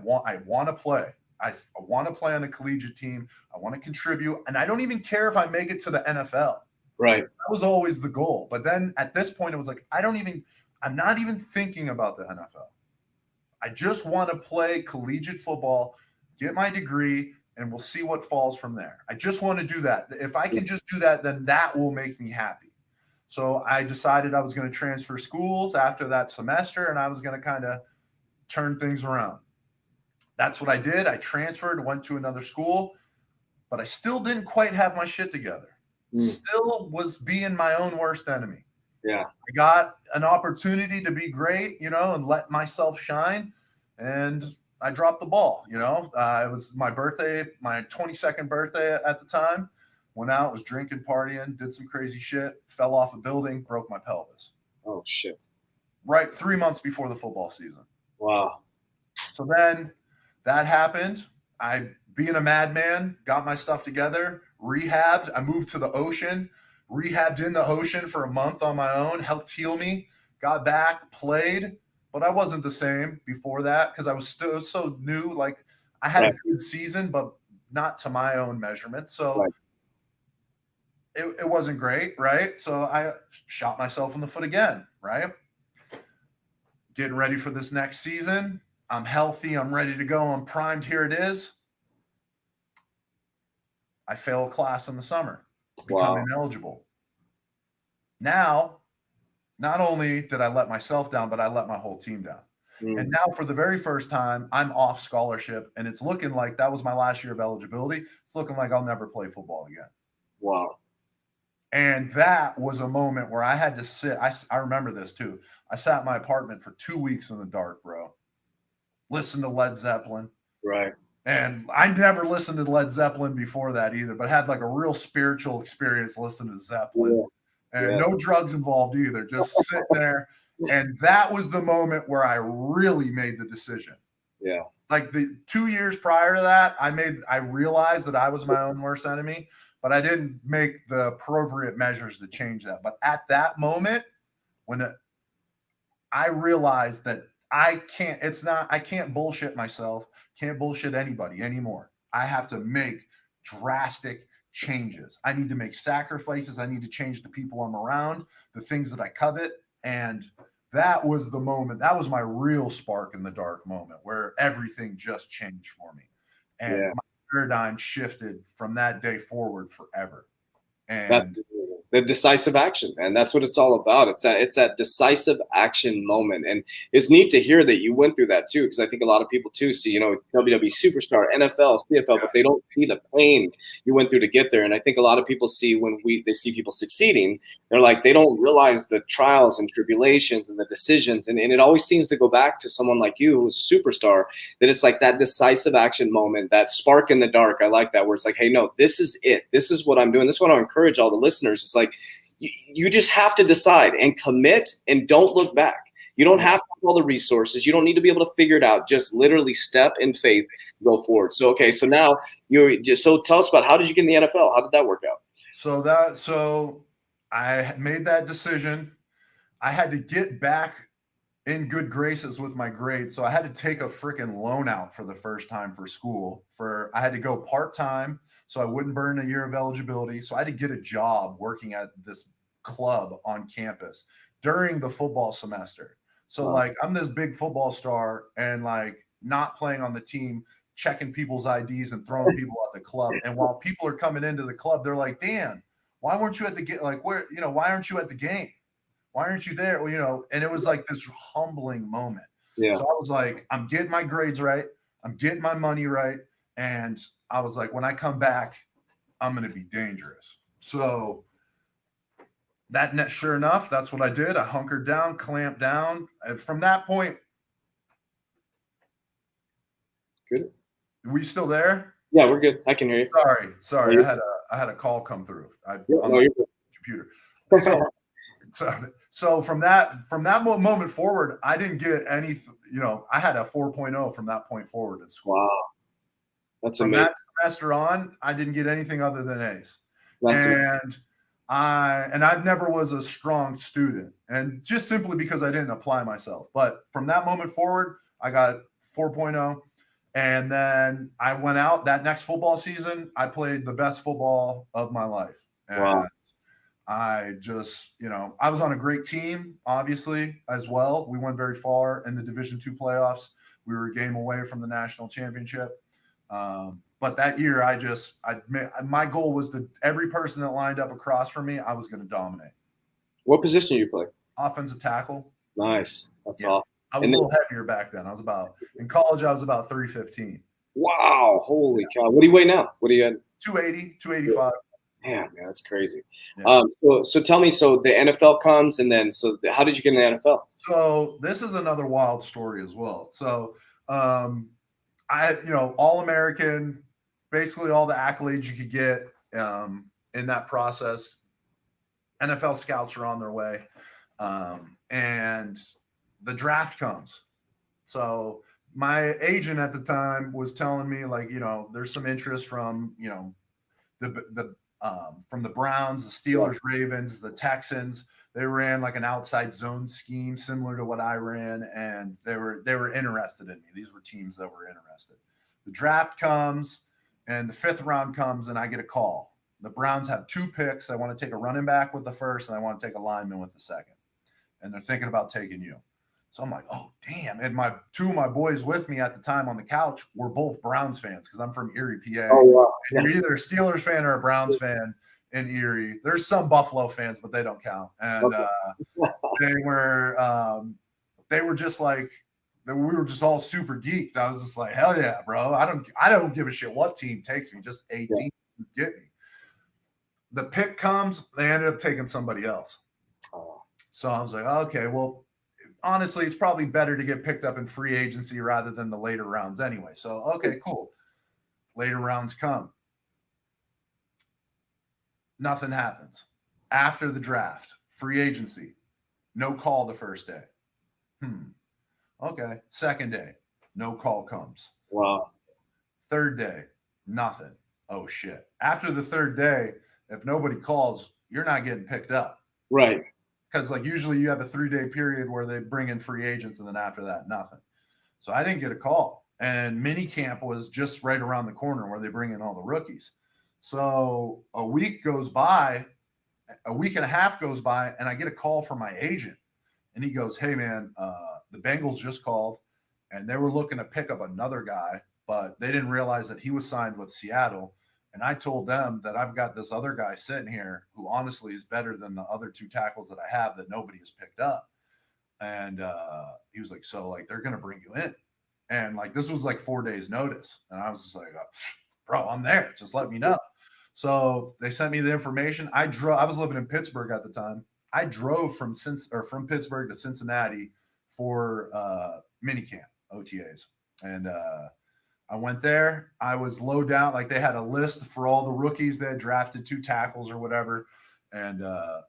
Speaker 2: want to play. I want to play on a collegiate team. I want to contribute, and I don't even care if I make it to the NFL.
Speaker 1: Right.
Speaker 2: That was always the goal. But then at this point, it was like, I'm not even thinking about the NFL. I just want to play collegiate football, get my degree, and we'll see what falls from there. I just want to do that. If I can just do that, then that will make me happy. So I decided I was going to transfer schools after that semester, and I was going to kind of turn things around. That's what I did. I transferred, went to another school, but I still didn't quite have my shit together. Still was being my own worst enemy.
Speaker 1: Yeah.
Speaker 2: I got an opportunity to be great, and let myself shine. And I dropped the ball, it was my birthday, my 22nd birthday at the time. Went out, was drinking, partying, did some crazy shit, fell off a building, broke my pelvis.
Speaker 1: Oh, shit.
Speaker 2: Right 3 months before the football season.
Speaker 1: Wow.
Speaker 2: So then that happened. I, being a madman, got my stuff together, rehabbed. I moved to the ocean, rehabbed in the ocean for a month on my own, helped heal me, got back, played, but I wasn't the same before that because I was still so new. Like I had a good season, but not to my own measurement. So it wasn't great, right? So I shot myself in the foot again, right? Getting ready for this next season. I'm healthy. I'm ready to go. I'm primed. Here it is. I fail a class in the summer, become ineligible. Now, not only did I let myself down, but I let my whole team down. And now for the very first time, I'm off scholarship, and it's looking like that was my last year of eligibility. It's looking like I'll never play football again.
Speaker 1: Wow.
Speaker 2: And that was a moment where I had to sit. I remember this too. I sat in my apartment for 2 weeks in the dark, bro. Listened to Led Zeppelin.
Speaker 1: Right.
Speaker 2: And I never listened to Led Zeppelin before that either, but had like a real spiritual experience listening to Zeppelin. And no drugs involved either, just sitting there. And that was the moment where I really made the decision.
Speaker 1: Yeah.
Speaker 2: Like the 2 years prior to that, I realized that I was my own worst enemy, but I didn't make the appropriate measures to change that. But at that moment, when I realized that I can't bullshit myself, can't bullshit anybody anymore. I have to make drastic changes. I need to make sacrifices. I need to change the people I'm around, the things that I covet. And that was the moment. That was my real spark in the dark moment where everything just changed for me. And my paradigm shifted from that day forward forever. And
Speaker 1: that's the decisive action, man. That's what it's all about. It's that decisive action moment. And it's neat to hear that you went through that too, because I think a lot of people too see, WWE Super Star, NFL, CFL, but they don't see the pain you went through to get there. And I think a lot of people see when they see people succeeding, they're like, they don't realize the trials and tribulations and the decisions. And it always seems to go back to someone like you who's a superstar, that it's like that decisive action moment, that spark in the dark. I like that, where it's like, hey, no, this is it. This is what I'm doing. This is what I encourage all the listeners. It's like, you just have to decide and commit and don't look back. You don't have to have all the resources. You don't need to be able to figure it out. Just literally step in faith go forward. So, okay. So now so tell us about, how did you get in the NFL? How did that work out?
Speaker 2: So I made that decision. I had to get back in good graces with my grades. So I had to take a freaking loan out for the first time for school. I had to go part-time so I wouldn't burn a year of eligibility. So I had to get a job working at this club on campus during the football semester. So
Speaker 1: Wow.
Speaker 2: like I'm this big football star and like not playing on the team, checking people's IDs and throwing people at the club. And while people are coming into the club, they're like, Dan, why weren't you at the game? Like, why aren't you at the game? Why aren't you there? Well, and it was like this humbling moment.
Speaker 1: Yeah.
Speaker 2: So I was like, I'm getting my grades right. I'm getting my money right. And I was like, when I come back, I'm going to be dangerous. So sure enough, that's what I did. I hunkered down, clamped down. And from that point,
Speaker 1: Good.
Speaker 2: are we still there?
Speaker 1: Yeah, we're good. I can hear you.
Speaker 2: Sorry. I had a call come through on my computer. So from that moment forward, I didn't get any, I had a 4.0 from that point forward in school.
Speaker 1: Wow. That's
Speaker 2: from
Speaker 1: amazing.
Speaker 2: that semester on, I didn't get anything other than A's.
Speaker 1: That's
Speaker 2: and I never was a strong student, and just simply because I didn't apply myself. But from that moment forward, I got 4.0. And then I went out that next football season. I played the best football of my life. And
Speaker 1: wow.
Speaker 2: I just, I was on a great team, obviously, as well. We went very far in the Division II playoffs. We were a game away from the national championship. But that year, my goal was that every person that lined up across from me, I was going to dominate.
Speaker 1: What position do you play?
Speaker 2: Offensive tackle.
Speaker 1: Nice. That's awesome.
Speaker 2: I was a little heavier back then. In college, I was about 315.
Speaker 1: Wow. Holy cow. What do you weigh now? What do you at?
Speaker 2: 280, 285.
Speaker 1: Man, that's crazy.
Speaker 2: Yeah.
Speaker 1: So tell me, so the NFL comes, and then, how did you get in the NFL?
Speaker 2: So this is another wild story as well. So I, All American, basically all the accolades you could get in that process. NFL scouts are on their way. And the draft comes. So my agent at the time was telling me, like, there's some interest from, from the Browns, the Steelers, Ravens, the Texans. They ran like an outside zone scheme similar to what I ran, and they were interested in me. These were teams that were interested. The draft comes, and the 5th round comes, and I get a call. The Browns have 2 picks. They want to take a running back with the first, and they want to take a lineman with the second. And they're thinking about taking you. So I'm like, oh, damn. And 2 of my boys with me at the time on the couch were both Browns fans because I'm from Erie, PA.
Speaker 1: Oh, wow.
Speaker 2: And you're either a Steelers fan or a Browns fan in Erie. There's some Buffalo fans, but they don't count. And they were just like, we were just all super geeked. I was just like, hell yeah, bro. I don't give a shit what team takes me. Just a team get me. The pick comes. They ended up taking somebody else. So I was like, okay, well, honestly, it's probably better to get picked up in free agency rather than the later rounds anyway. So, okay, cool. Later rounds come. Nothing happens. After the draft, free agency, no call the first day. Okay. Second day, no call comes.
Speaker 1: Wow.
Speaker 2: Third day, nothing. Oh, shit. After the third day, if nobody calls, you're not getting picked up.
Speaker 1: Right.
Speaker 2: Because like usually you have a 3-day period where they bring in free agents, and then after that, nothing. So I didn't get a call. And minicamp was just right around the corner where they bring in all the rookies. So a week and a half goes by, and I get a call from my agent. And he goes, hey, man, the Bengals just called, and they were looking to pick up another guy, but they didn't realize that he was signed with Seattle. And I told them that I've got this other guy sitting here who honestly is better than the other 2 tackles that I have that nobody has picked up. And he was like, so like, they're going to bring you in. And like, this was like 4 days notice. And I was just like, bro, I'm there. Just let me know. So they sent me the information. I was living in Pittsburgh at the time. I drove from Pittsburgh to Cincinnati for minicamp OTAs. And I went there. I was low down. Like they had a list for all the rookies that had drafted 2 tackles or whatever. And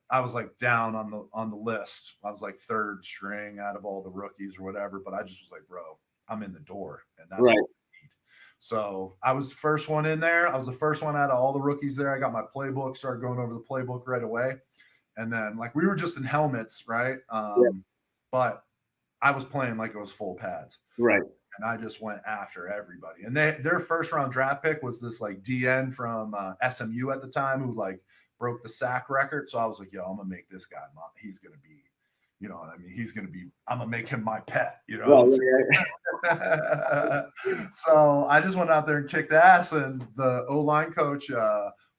Speaker 2: I was like down on the list. I was like 3rd string out of all the rookies or whatever. But I just was like, bro, I'm in the door. And that's
Speaker 1: right.
Speaker 2: what I need. So I was the first one in there. I was the first one out of all the rookies there. I got my playbook, started going over the playbook right away. And then like we were just in helmets, right? But I was playing like it was full pads.
Speaker 1: Right.
Speaker 2: And I just went after everybody. And their first round draft pick was this like DN from SMU at the time who like broke the sack record. So I was like, yo, I'm gonna make this guy. He's gonna be, you know what I mean? He's gonna be. I'm gonna make him my pet. You know. So I just went out there and kicked ass, and the O-line coach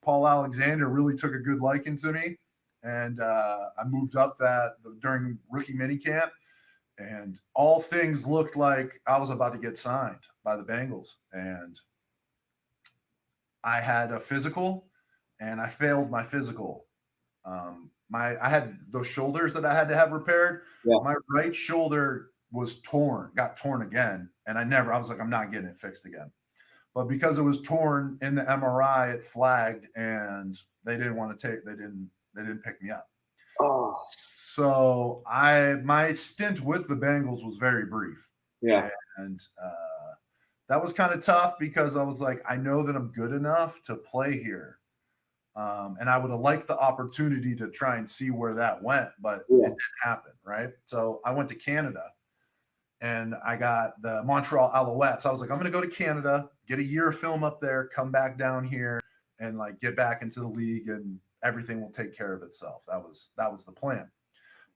Speaker 2: Paul Alexander really took a good liking to me, and I moved up that during rookie minicamp. And all things looked like I was about to get signed by the Bengals. And I had a physical, and I failed my physical. I had those shoulders that I had to have repaired. Yeah. My right shoulder was got torn again. And I was like, I'm not getting it fixed again. But because it was torn in the MRI, it flagged, and they didn't pick me up.
Speaker 1: Oh.
Speaker 2: So my stint with the Bengals was very brief.
Speaker 1: Yeah.
Speaker 2: And that was kind of tough because I was like, I know that I'm good enough to play here. And I would have liked the opportunity to try and see where that went, but it didn't happen, right? So I went to Canada, and I got the Montreal Alouettes. I was like, I'm going to go to Canada, get a year of film up there, come back down here, and like get back into the league, and everything will take care of itself. That was the plan.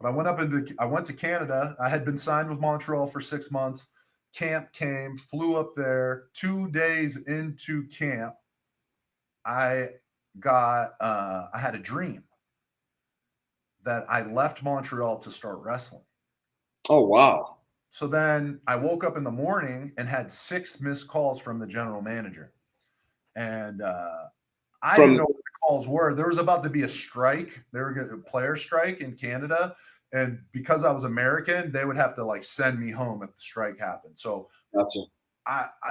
Speaker 2: But I went to Canada. I had been signed with Montreal for 6 months. Camp came, flew up there. 2 days into camp, I had a dream that I left Montreal to start wrestling.
Speaker 1: Oh, wow.
Speaker 2: So then I woke up in the morning and had 6 missed calls from the general manager. And I didn't know what the calls were. There was about to be a strike. They were going to player strike in Canada. And because I was American, they would have to like send me home if the strike happened. So
Speaker 1: gotcha.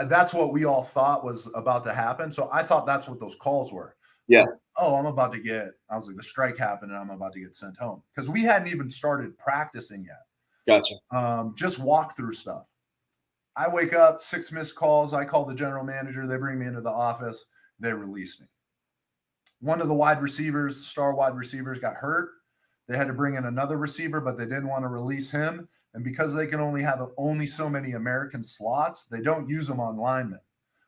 Speaker 2: That's what we all thought was about to happen. So I thought that's what those calls were.
Speaker 1: Yeah.
Speaker 2: I was like, the strike happened and I'm about to get sent home. Because we hadn't even started practicing yet.
Speaker 1: Gotcha.
Speaker 2: Just walk through stuff. I wake up, 6 missed calls. I call the general manager. They bring me into the office. They release me. One of the star wide receivers got hurt. They had to bring in another receiver, but they didn't want to release him. And because they can only have so many American slots, they don't use them on linemen.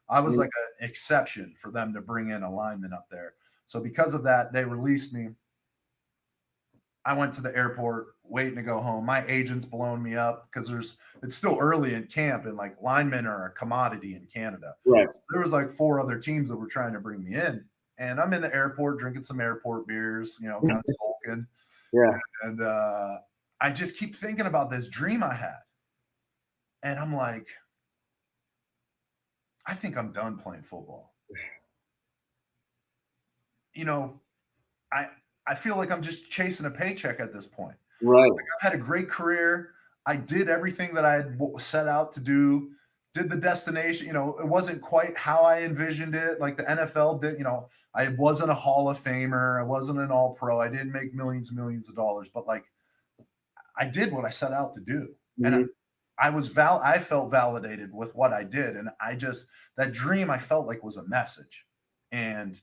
Speaker 2: I was like an exception for them to bring in a lineman up there. So because of that, they released me. I went to the airport waiting to go home. My agent's blown me up because it's still early in camp, and like linemen are a commodity in Canada.
Speaker 1: Right.
Speaker 2: So there was like 4 other teams that were trying to bring me in. And I'm in the airport drinking some airport beers, kind of sulking.
Speaker 1: Yeah.
Speaker 2: And I just keep thinking about this dream I had. And I'm like, I think I'm done playing football. I feel like I'm just chasing a paycheck at this point.
Speaker 1: Right.
Speaker 2: Like I've had a great career. I did everything that I had set out to do. Did the destination, it wasn't quite how I envisioned it. Like the NFL did, I wasn't a Hall of Famer. I wasn't an all-pro. I didn't make millions and millions of dollars, but like I did what I set out to do. Mm-hmm. And I felt validated with what I did. And that dream I felt like was a message. And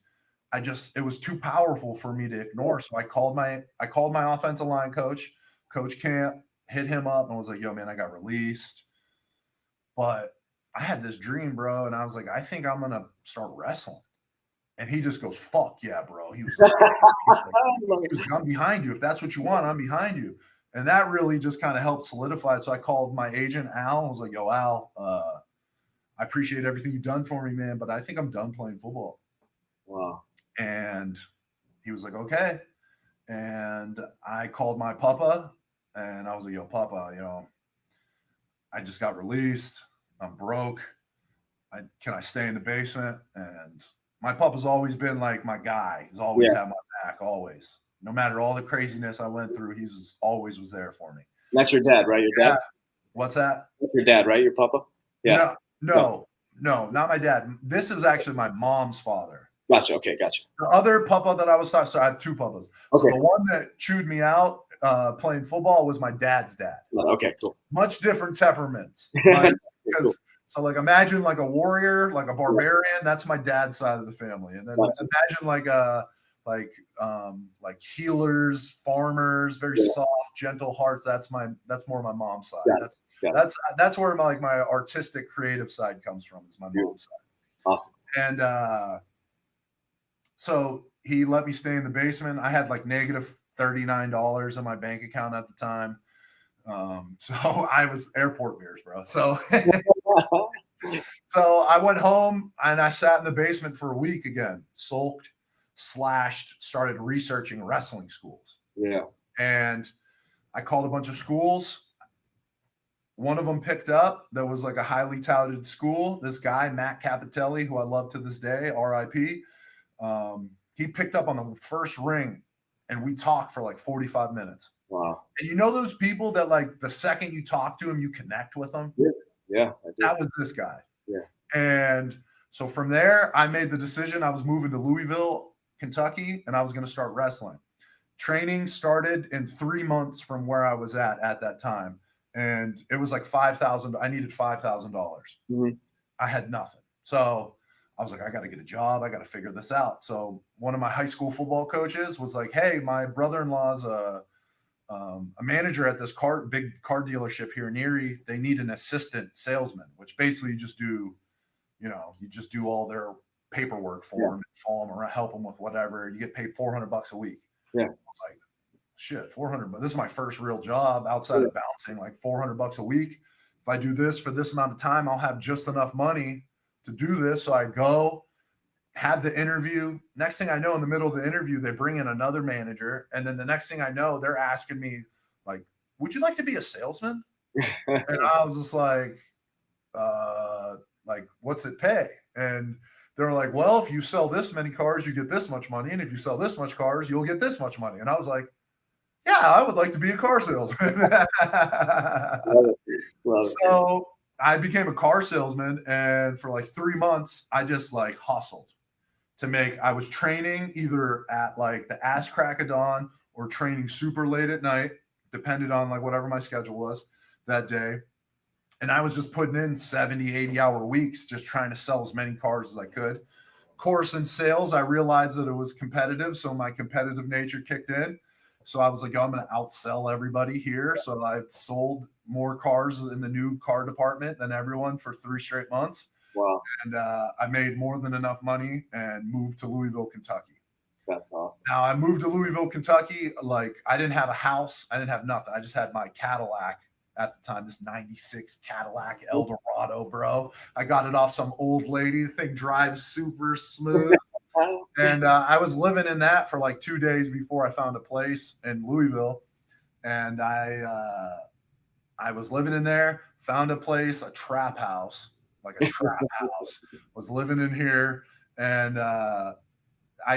Speaker 2: it was too powerful for me to ignore. So I called my offensive line coach, Coach Camp, hit him up and was like, yo, man, I got released. But I had this dream, bro. And I was like, I think I'm going to start wrestling. And he just goes, fuck yeah, bro. He was like, I'm behind you. If that's what you want, I'm behind you. And that really just kind of helped solidify it. So I called my agent, Al, and was like, yo, Al, I appreciate everything you've done for me, man, but I think I'm done playing football.
Speaker 1: Wow.
Speaker 2: And he was like, okay. And I called my papa, and I was like, yo, papa, I just got released. I'm broke. Can I stay in the basement? And my papa's always been like my guy. He's always had my back, always. No matter all the craziness I went through, he's always was there for me.
Speaker 1: That's your dad, right? Your dad?
Speaker 2: What's that?
Speaker 1: That's your dad, right? Your papa? Yeah.
Speaker 2: No, not my dad. This is actually my mom's father.
Speaker 1: Gotcha. Okay, gotcha.
Speaker 2: The other papa that I was talking, so I have 2 papas. Okay. So the one that chewed me out playing football was my dad's dad.
Speaker 1: Okay, cool.
Speaker 2: Much different temperaments. So like imagine like a warrior, like a barbarian. That's my dad's side of the family. And then imagine like healers, farmers, very soft, gentle hearts. That's more my mom's side. That's where my artistic, creative side comes from. Is my mom's side.
Speaker 1: Awesome.
Speaker 2: And so he let me stay in the basement. I had like negative $39 in my bank account at the time. So I was airport beers, bro. So so I went home and I sat in the basement for a week again, sulked, slashed, started researching wrestling schools.
Speaker 1: Yeah.
Speaker 2: And I called a bunch of schools. One of them picked up. That was like a highly touted school. This guy, Matt Capitelli, who I love to this day, RIP. He picked up on the first ring and we talked for like 45 minutes.
Speaker 1: Wow.
Speaker 2: And you know those people that like the second you talk to them, you connect with them?
Speaker 1: Yeah.
Speaker 2: That was this guy.
Speaker 1: Yeah.
Speaker 2: And so from there, I made the decision. I was moving to Louisville, Kentucky, and I was going to start wrestling. Training started in 3 months from where I was at that time. And it was like $5,000. I needed $5,000.
Speaker 1: Mm-hmm.
Speaker 2: I had nothing. So I was like, I got to get a job. I got to figure this out. So one of my high school football coaches was like, hey, my brother-in-law's a manager at this big car dealership here in Erie. They need an assistant salesman, which basically you just do all their paperwork for them, follow them around, help them with whatever. You get paid $400 a week.
Speaker 1: Yeah.
Speaker 2: I was like, shit, 400. But this is my first real job outside of bouncing, like $400 a week. If I do this for this amount of time, I'll have just enough money to do this. So I go have the interview. Next thing I know, in the middle of the interview, they bring in another manager. And then the next thing I know, they're asking me like, would you like to be a salesman? And I was just like, what's it pay? And they're like, well, if you sell this many cars, you get this much money. And if you sell this much cars, you'll get this much money. And I was like, yeah, I would like to be a car salesman. Love it. So I became a car salesman. And for like 3 months, I just like hustled I was training either at like the ass crack of dawn or training super late at night, depended on like whatever my schedule was that day. And I was just putting in 70, 80-hour weeks, just trying to sell as many cars as I could. Of course, in sales, I realized that it was competitive. So my competitive nature kicked in. So I was like, yo, I'm going to outsell everybody here. So I sold more cars in the new car department than everyone for 3 straight months.
Speaker 1: Wow.
Speaker 2: And I made more than enough money and moved to Louisville, Kentucky.
Speaker 1: That's awesome.
Speaker 2: Now I moved to Louisville, Kentucky. Like I didn't have a house. I didn't have nothing. I just had my Cadillac at the time, this 96 Cadillac Eldorado, bro. I got it off some old lady. The thing drives super smooth. And I was living in that for like 2 days before I found a place in Louisville. And I was living in there, found a place, a trap house, was living in here. And I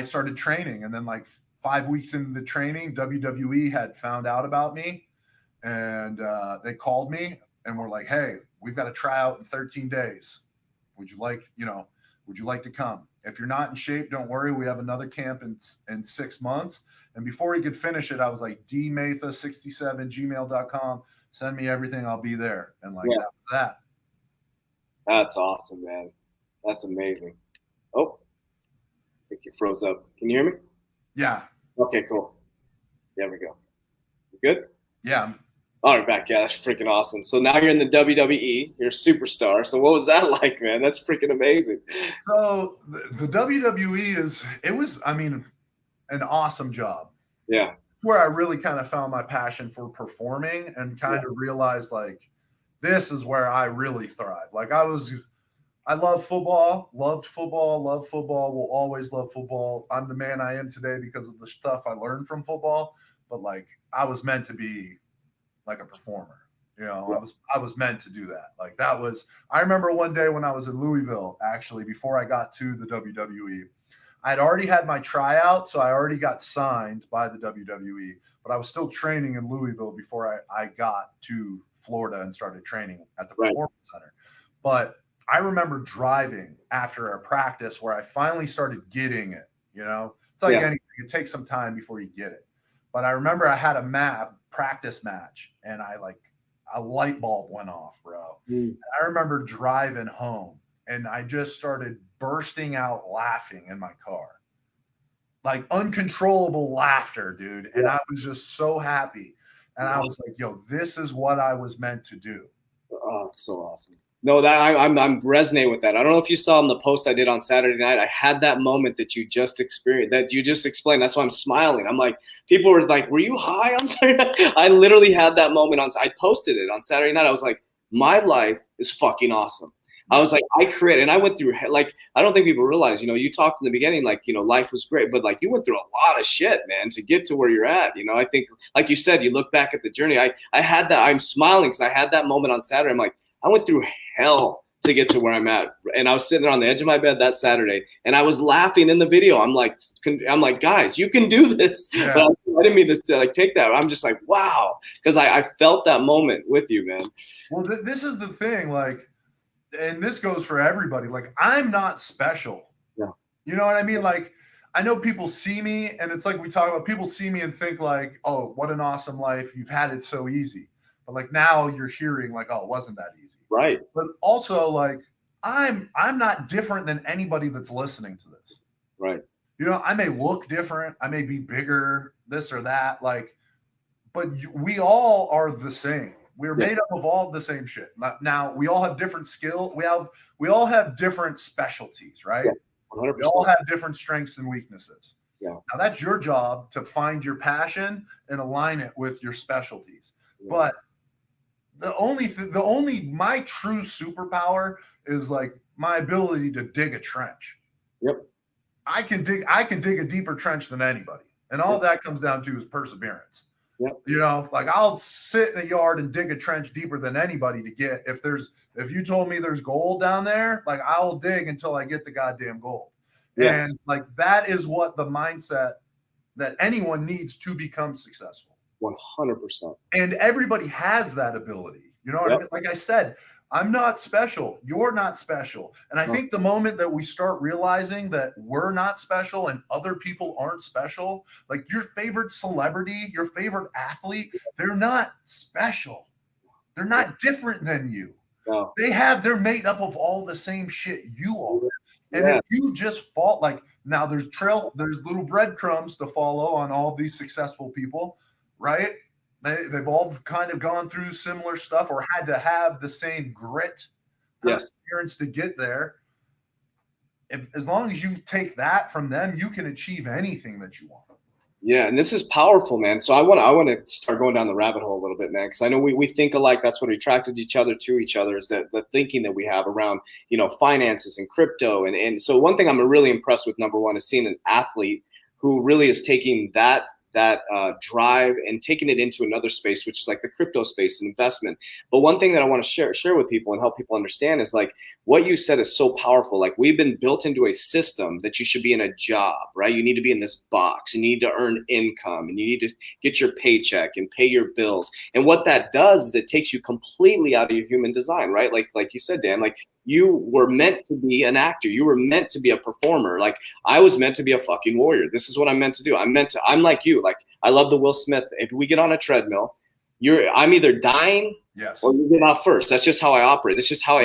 Speaker 2: started training. And then like 5 weeks into the training, WWE had found out about me. And they called me and were like, hey, we've got a tryout in 13 days. Would you like to come? If you're not in shape, don't worry. We have another camp in 6 months. And before he could finish it, I was like, dmatha67gmail.com. Send me everything. I'll be there. And like that was that.
Speaker 1: That's awesome, man. That's amazing. Oh, I think you froze up. Can you hear me?
Speaker 2: Yeah.
Speaker 1: Okay, cool. There we go. You good?
Speaker 2: Yeah.
Speaker 1: All right, back. Yeah, that's freaking awesome. So now you're in the WWE. You're a superstar. So what was that like, man? That's freaking amazing.
Speaker 2: So the WWE was an awesome job.
Speaker 1: Yeah.
Speaker 2: Where I really kind of found my passion for performing and kind of realized like, this is where I really thrive. Like I love football, loved football, will always love football. I'm the man I am today because of the stuff I learned from football. But like I was meant to be like a performer, I was meant to do that. Like I remember one day when I was in Louisville, actually, before I got to the WWE, I'd already had my tryout. So I already got signed by the WWE, but I was still training in Louisville before I got to Florida and started training at the Performance Center. But I remember driving after a practice where I finally started getting it, it's like anything, it takes some time before you get it. But I remember I had a practice match and I like a light bulb went off, bro.
Speaker 1: Mm.
Speaker 2: I remember driving home and I just started bursting out laughing in my car. Like uncontrollable laughter, dude. And I was just so happy. And I was like, yo, this is what I was meant to do.
Speaker 1: Oh, it's so awesome. No, that I'm resonating with that. I don't know if you saw in the post I did on Saturday night. I had that moment that you just experienced, that you just explained. That's why I'm smiling. I'm like, people were like, "Were you high on Saturday night?" I literally had that moment I posted it on Saturday night. I was like, "My life is fucking awesome." I was like, I created, and I went through, like, I don't think people realize, you talked in the beginning, like, life was great, but like you went through a lot of shit, man, to get to where you're at. I think, like you said, you look back at the journey. I had that. I'm smiling because I had that moment on Saturday. I'm like, I went through hell to get to where I'm at. And I was sitting there on the edge of my bed that Saturday and I was laughing in the video. I'm like, guys, you can do this. Yeah. But I didn't mean to like take that. I'm just like, wow. Cause I felt that moment with you, man.
Speaker 2: Well, this is the thing. Like, and this goes for everybody. Like, I'm not special.
Speaker 1: Yeah.
Speaker 2: You know what I mean? Like, I know people see me and it's like we talk about, people see me and think like, oh, what an awesome life. You've had it so easy. But like now you're hearing like, oh, it wasn't that easy.
Speaker 1: Right.
Speaker 2: But also like I'm not different than anybody that's listening to this.
Speaker 1: Right.
Speaker 2: I may look different. I may be bigger, this or that. Like, but we all are the same. We're made up of all the same shit. Now we all have different skill. We all have different specialties, right?
Speaker 1: Yeah,
Speaker 2: we all have different strengths and weaknesses.
Speaker 1: Yeah.
Speaker 2: Now that's your job to find your passion and align it with your specialties. Yeah. But my true superpower is like my ability to dig a trench.
Speaker 1: Yep.
Speaker 2: I can dig a deeper trench than anybody. And all that comes down to is perseverance.
Speaker 1: Yep.
Speaker 2: Like I'll sit in a yard and dig a trench deeper than anybody to get, if you told me there's gold down there, like I'll dig until I get the goddamn gold. Yes. And like, that is what the mindset that anyone needs to become successful.
Speaker 1: 100%.
Speaker 2: And everybody has that ability. You know what I mean? Like I said, I'm not special. You're not special. And I think the moment that we start realizing that we're not special and other people aren't special, like your favorite celebrity, your favorite athlete, they're not special. They're not different than you.
Speaker 1: No.
Speaker 2: They're made up of all the same shit you are. And if you just fall, like now there's little breadcrumbs to follow on all these successful people, right? They've all kind of gone through similar stuff or had to have the same grit, perseverance to get there. As long as you take that from them, you can achieve anything that you want.
Speaker 1: Yeah, and this is powerful, man. So I want to start going down the rabbit hole a little bit, man, because I know we think alike. That's what attracted each other to each other, is that the thinking that we have around finances and crypto. And so one thing I'm really impressed with, number one, is seeing an athlete who really is taking that drive and taking it into another space, which is like the crypto space and investment. But one thing that I want to share with people and help people understand is like what you said is so powerful. Like we've been built into a system that you should be in a job, right? You need to be in this box. You need to earn income and you need to get your paycheck and pay your bills. And what that does is it takes you completely out of your human design, right? Like you said, Dan, like you were meant to be an actor. You were meant to be a performer. Like I was meant to be a fucking warrior. This is what I'm meant to do. I'm like you. Like I love the Will Smith. If we get on a treadmill, I'm either dying or you get out first. That's just how I operate. That's just how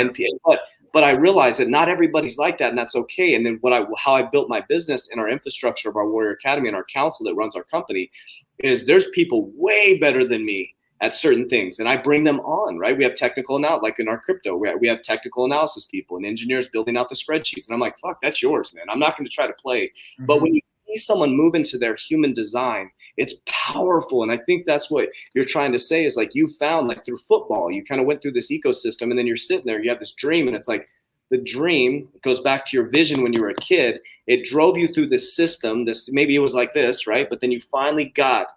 Speaker 1: but I realize that not everybody's like that, and that's okay. And then how I built my business and our infrastructure of our Warrior Academy and our council that runs our company is there's people way better than me at certain things, and I bring them on, right? We have technical analysis, like in our crypto, we have technical analysis people and engineers building out the spreadsheets. And I'm like, fuck, that's yours, man. I'm not going to try to play. Mm-hmm. But when you see someone move into their human design, it's powerful. And I think that's what you're trying to say is like you found, like through football, you kind of went through this ecosystem and then you're sitting there, you have this dream, and it's like the dream goes back to your vision when you were a kid. It drove you through this system. Maybe it was like this, right? But then you finally got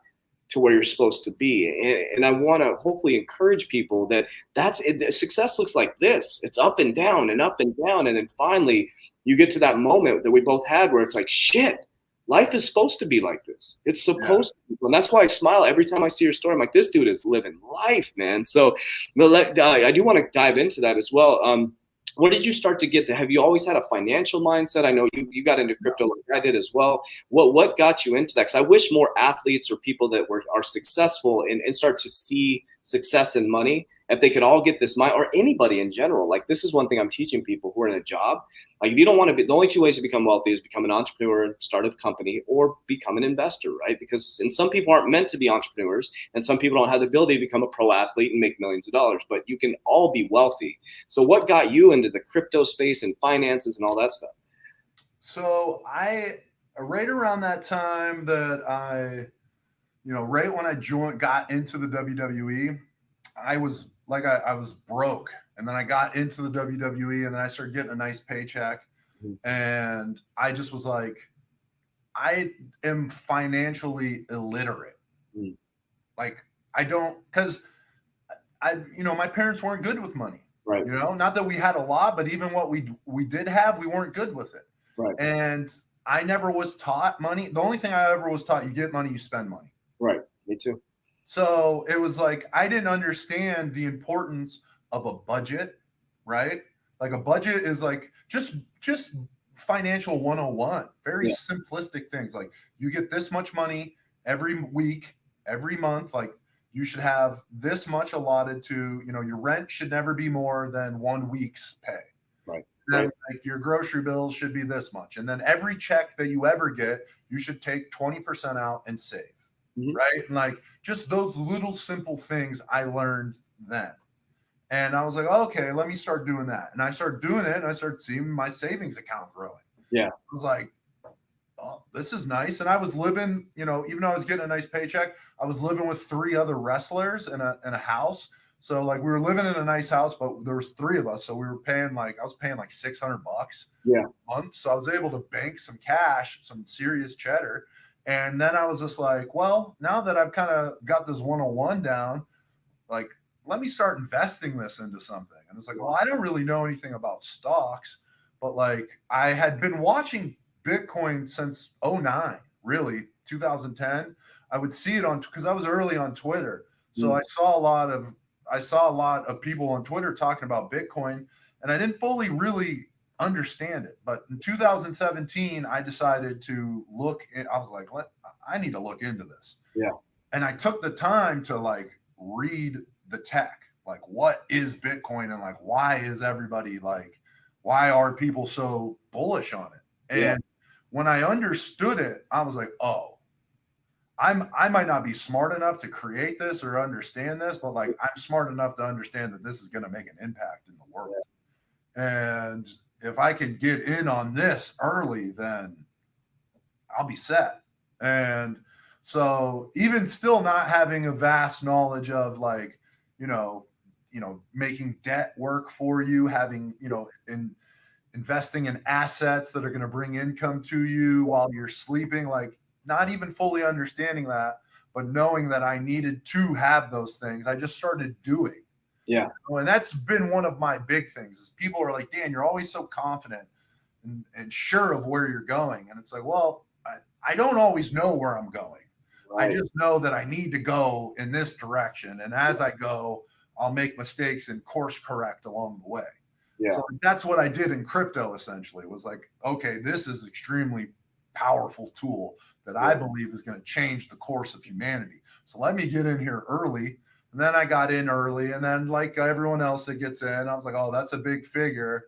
Speaker 1: to where you're supposed to be. And I want to hopefully encourage people that success looks like this. It's up and down and up and down. And then finally you get to that moment that we both had where it's like, shit, life is supposed to be like this. It's supposed to be. And that's why I smile every time I see your story. I'm like, this dude is living life, man. So I do want to dive into that as well. What did you start to get to? Have you always had a financial mindset? I know you got into crypto like I did as well. What got you into that? Because I wish more athletes or people that are successful and start to see success and money, if they could all get this mind, or anybody in general, like this is one thing I'm teaching people who are in a job. Like if you don't want to be, the only two ways to become wealthy is become an entrepreneur and start a company, or become an investor, right? Because and some people aren't meant to be entrepreneurs, and some people don't have the ability to become a pro athlete and make millions of dollars, but you can all be wealthy. So what got you into the crypto space and finances and all that stuff?
Speaker 2: So right around that time that right when I got into the WWE, I was broke. And then I got into the WWE, and then I started getting a nice paycheck. Mm-hmm. And I just was like, I am financially illiterate. Mm-hmm. Like because my parents weren't good with money.
Speaker 1: Right.
Speaker 2: Not that we had a lot, but even what we did have, we weren't good with it.
Speaker 1: Right.
Speaker 2: And I never was taught money. The only thing I ever was taught, you get money, you spend money.
Speaker 1: Right. Me too.
Speaker 2: So it was like, I didn't understand the importance of a budget, right? Like a budget is like just financial 101, very simplistic things. Like you get this much money every week, every month, like you should have this much allotted to, your rent should never be more than 1 week's pay.
Speaker 1: Right.
Speaker 2: Then like your grocery bills should be this much. And then every check that you ever get, you should take 20% out and save. Mm-hmm. Right. And like just those little simple things I learned then. And I was like, okay, let me start doing that. And I started doing it, and I started seeing my savings account growing.
Speaker 1: Yeah.
Speaker 2: I was like, oh, this is nice. And I was living, even though I was getting a nice paycheck, I was living with 3 other wrestlers in a house. So like we were living in a nice house, but there was 3 of us. So we were paying I was paying like $600 a month. So I was able to bank some cash, some serious cheddar. And then I was just like, well, now that I've kind of got this 101 down, like, let me start investing this into something. And it's like, well, I don't really know anything about stocks, but like I had been watching Bitcoin since 2009, really 2010. I would see it because I was early on Twitter. So I saw a lot of people on Twitter talking about Bitcoin, and I didn't fully really understand it. But in 2017, I decided to I was like, I need to look into this.
Speaker 1: Yeah.
Speaker 2: And I took the time to like read the tech, like what is Bitcoin, and like why are people so bullish on it? And when I understood it, I was like, oh, I might not be smart enough to create this or understand this, but like I'm smart enough to understand that this is going to make an impact in the world. And if I can get in on this early, then I'll be set. And so even still not having a vast knowledge of like, making debt work for you, having, investing in assets that are going to bring income to you while you're sleeping, like not even fully understanding that, but knowing that I needed to have those things, I just started doing.
Speaker 1: Yeah.
Speaker 2: And that's been one of my big things is people are like, Dan, you're always so confident and sure of where you're going. And it's like, well, I don't always know where I'm going. Right. I just know that I need to go in this direction. And as I go, I'll make mistakes and course correct along the way. Yeah. So that's what I did in crypto, essentially, was like, okay, this is extremely powerful tool that I believe is going to change the course of humanity. So let me get in here early. And then I got in early. And then like everyone else that gets in, I was like, oh, that's a big figure.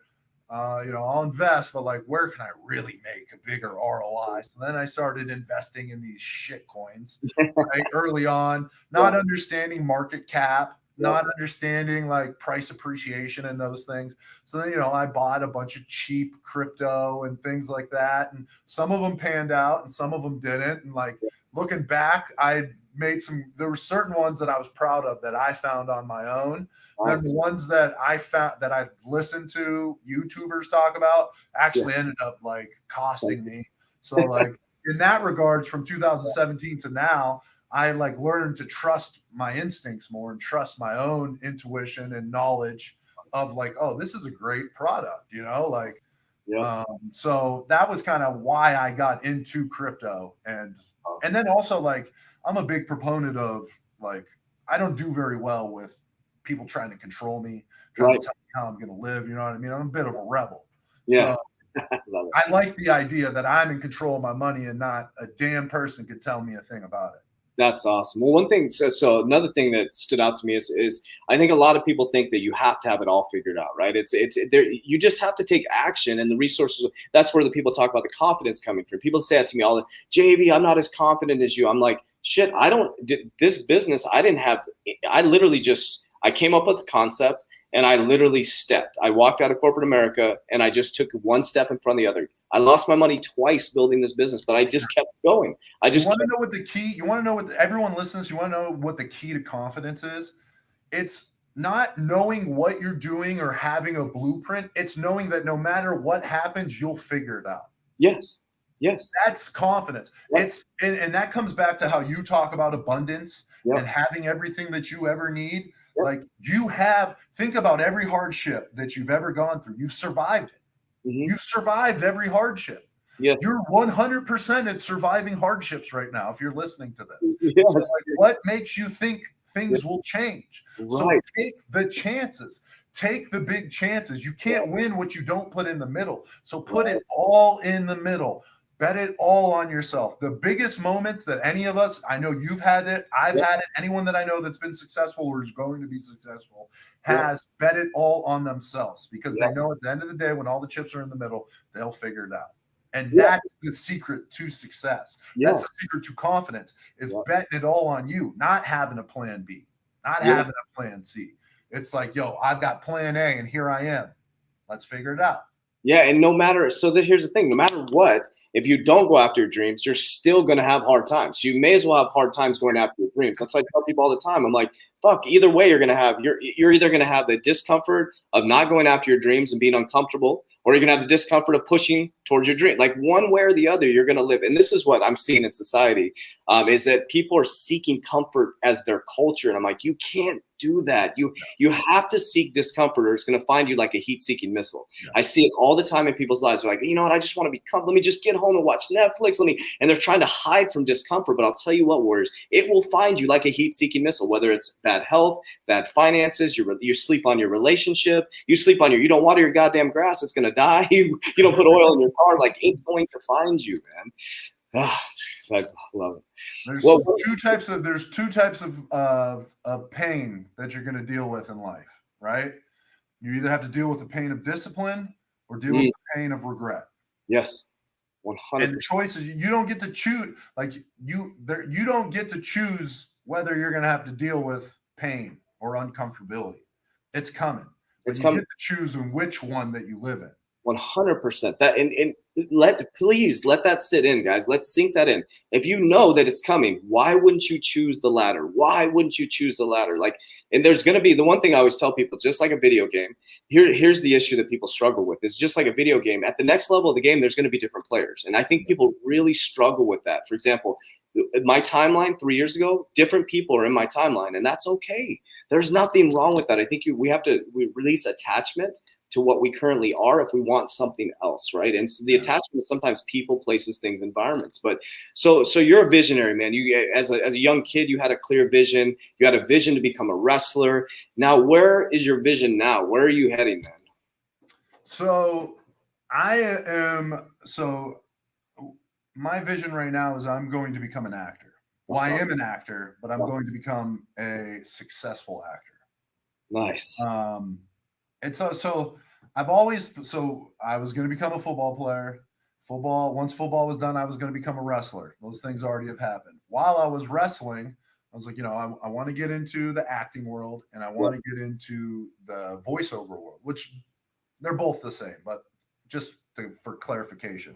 Speaker 2: I'll invest, but like, where can I really make a bigger ROI? So then I started investing in these shit coins right early on, not understanding market cap, not understanding like price appreciation and those things. So then, I bought a bunch of cheap crypto and things like that. And some of them panned out and some of them didn't. And like looking back, there were certain ones that I was proud of that I found on my own. And then the ones that I found that I listened to YouTubers talk about actually ended up like costing me. So like in that regards, from 2017 to now, I like learned to trust my instincts more and trust my own intuition and knowledge of like, oh, this is a great product, so that was kind of why I got into crypto. And then also like, I'm a big proponent of like, I don't do very well with people trying to control me, trying to tell me how I'm going to live. You know what I mean? I'm a bit of a rebel.
Speaker 1: Yeah.
Speaker 2: So I like the idea that I'm in control of my money and not a damn person could tell me a thing about it.
Speaker 1: That's awesome. Well, one thing, so another thing that stood out to me is I think a lot of people think that you have to have it all figured out, right? It's there. You just have to take action, and the resources. That's where the people talk about the confidence coming from. People say that to me all the, JV, I'm not as confident as you. I'm like, shit. I don't. This business, I didn't have. I literally just. I came up with the concept, and I literally stepped. I walked out of corporate America, and I just took one step in front of the other. I lost my money twice building this business, but I just kept going. I just
Speaker 2: you want to know what the key. You want to know what everyone listens. You want to know what the key to confidence is. It's not knowing what you're doing or having a blueprint. It's knowing that no matter what happens, you'll figure it out.
Speaker 1: Yes. Yes.
Speaker 2: That's confidence. Yep. And that comes back to how you talk about abundance and having everything that you ever need. Yep. Like think about every hardship that you've ever gone through. You've survived it. Mm-hmm. You've survived every hardship. Yes. You're 100% at surviving hardships right now if you're listening to this. Yes. So what makes you think things will change? Right. So take the chances. Take the big chances. You can't win what you don't put in the middle. So put it all in the middle. Bet it all on yourself. The biggest moments that any of us, I know you've had it, I've had it, anyone that I know that's been successful or is going to be successful has bet it all on themselves because they know at the end of the day, when all the chips are in the middle, they'll figure it out. And that's the secret to success. That's the secret to confidence is betting it all on you, not having a plan B, not having a plan C. It's like, yo, I've got plan A and here I am. Let's figure it out.
Speaker 1: Yeah. And no matter, here's the thing, no matter what, if you don't go after your dreams, you're still going to have hard times. You may as well have hard times going after your dreams. That's what I tell people all the time. I'm like, fuck, either way, you're either going to have the discomfort of not going after your dreams and being uncomfortable, or you're going to have the discomfort of pushing towards your dream. Like one way or the other, you're going to live. And this is what I'm seeing in society, is that people are seeking comfort as their culture. And I'm like, you can't do that. You have to seek discomfort or it's going to find you like a heat-seeking missile. Yeah. I see it all the time in people's lives. They're like, you know what? I just want to be comfortable. Let me just get home and watch Netflix. And they're trying to hide from discomfort. But I'll tell you what, Warriors, it will find you like a heat-seeking missile, whether it's bad health, bad finances, you sleep on your relationship, you don't water your goddamn grass, it's going to die. You don't put oil in your car, like it's going to find you, man. I love it.
Speaker 2: There's two types of pain that you're going to deal with in life, right? You either have to deal with the pain of discipline or deal with the pain of regret.
Speaker 1: Yes. 100%.
Speaker 2: And the choice is you don't get to choose. Like you don't get to choose whether you're going to have to deal with pain or uncomfortability. It's coming. You get to choose in which one that you live in.
Speaker 1: 100%. That and please let that sit in, guys. Let's sink that in. If you know that it's coming, why wouldn't you choose the latter? Why wouldn't you choose the latter? Like, and there's going to be the one thing I always tell people, just like a video game. Here's the issue that people struggle with. It's just like a video game. At the next level of the game, there's going to be different players, and I think people really struggle with that. For example, my timeline 3 years ago, different people are in my timeline, and that's okay. There's nothing wrong with that. I think we release attachment to what we currently are if we want something else, right? And so the attachment is sometimes people, places, things, environments. But so you're a visionary, man. You as a young kid, you had a clear vision. You had a vision to become a wrestler. Now, where is your vision now? Where are you heading, man?
Speaker 2: So my vision right now is I'm going to become an actor. Well, I am an actor, but I'm going to become a successful actor.
Speaker 1: Nice.
Speaker 2: And so I was going to become a football player. Once football was done, I was going to become a wrestler. Those things already have happened. While I was wrestling, I was like, I want to get into the acting world and I want to get into the voiceover world, which they're both the same, but just for clarification.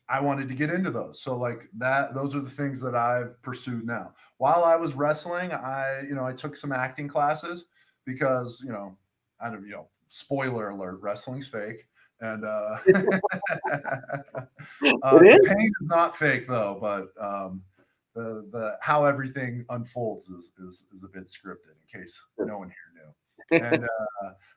Speaker 2: I wanted to get into those. So those are the things that I've pursued now. While I was wrestling, I took some acting classes because, spoiler alert, wrestling's fake. And the pain is not fake though, but the how everything unfolds is a bit scripted in case no one here knew. And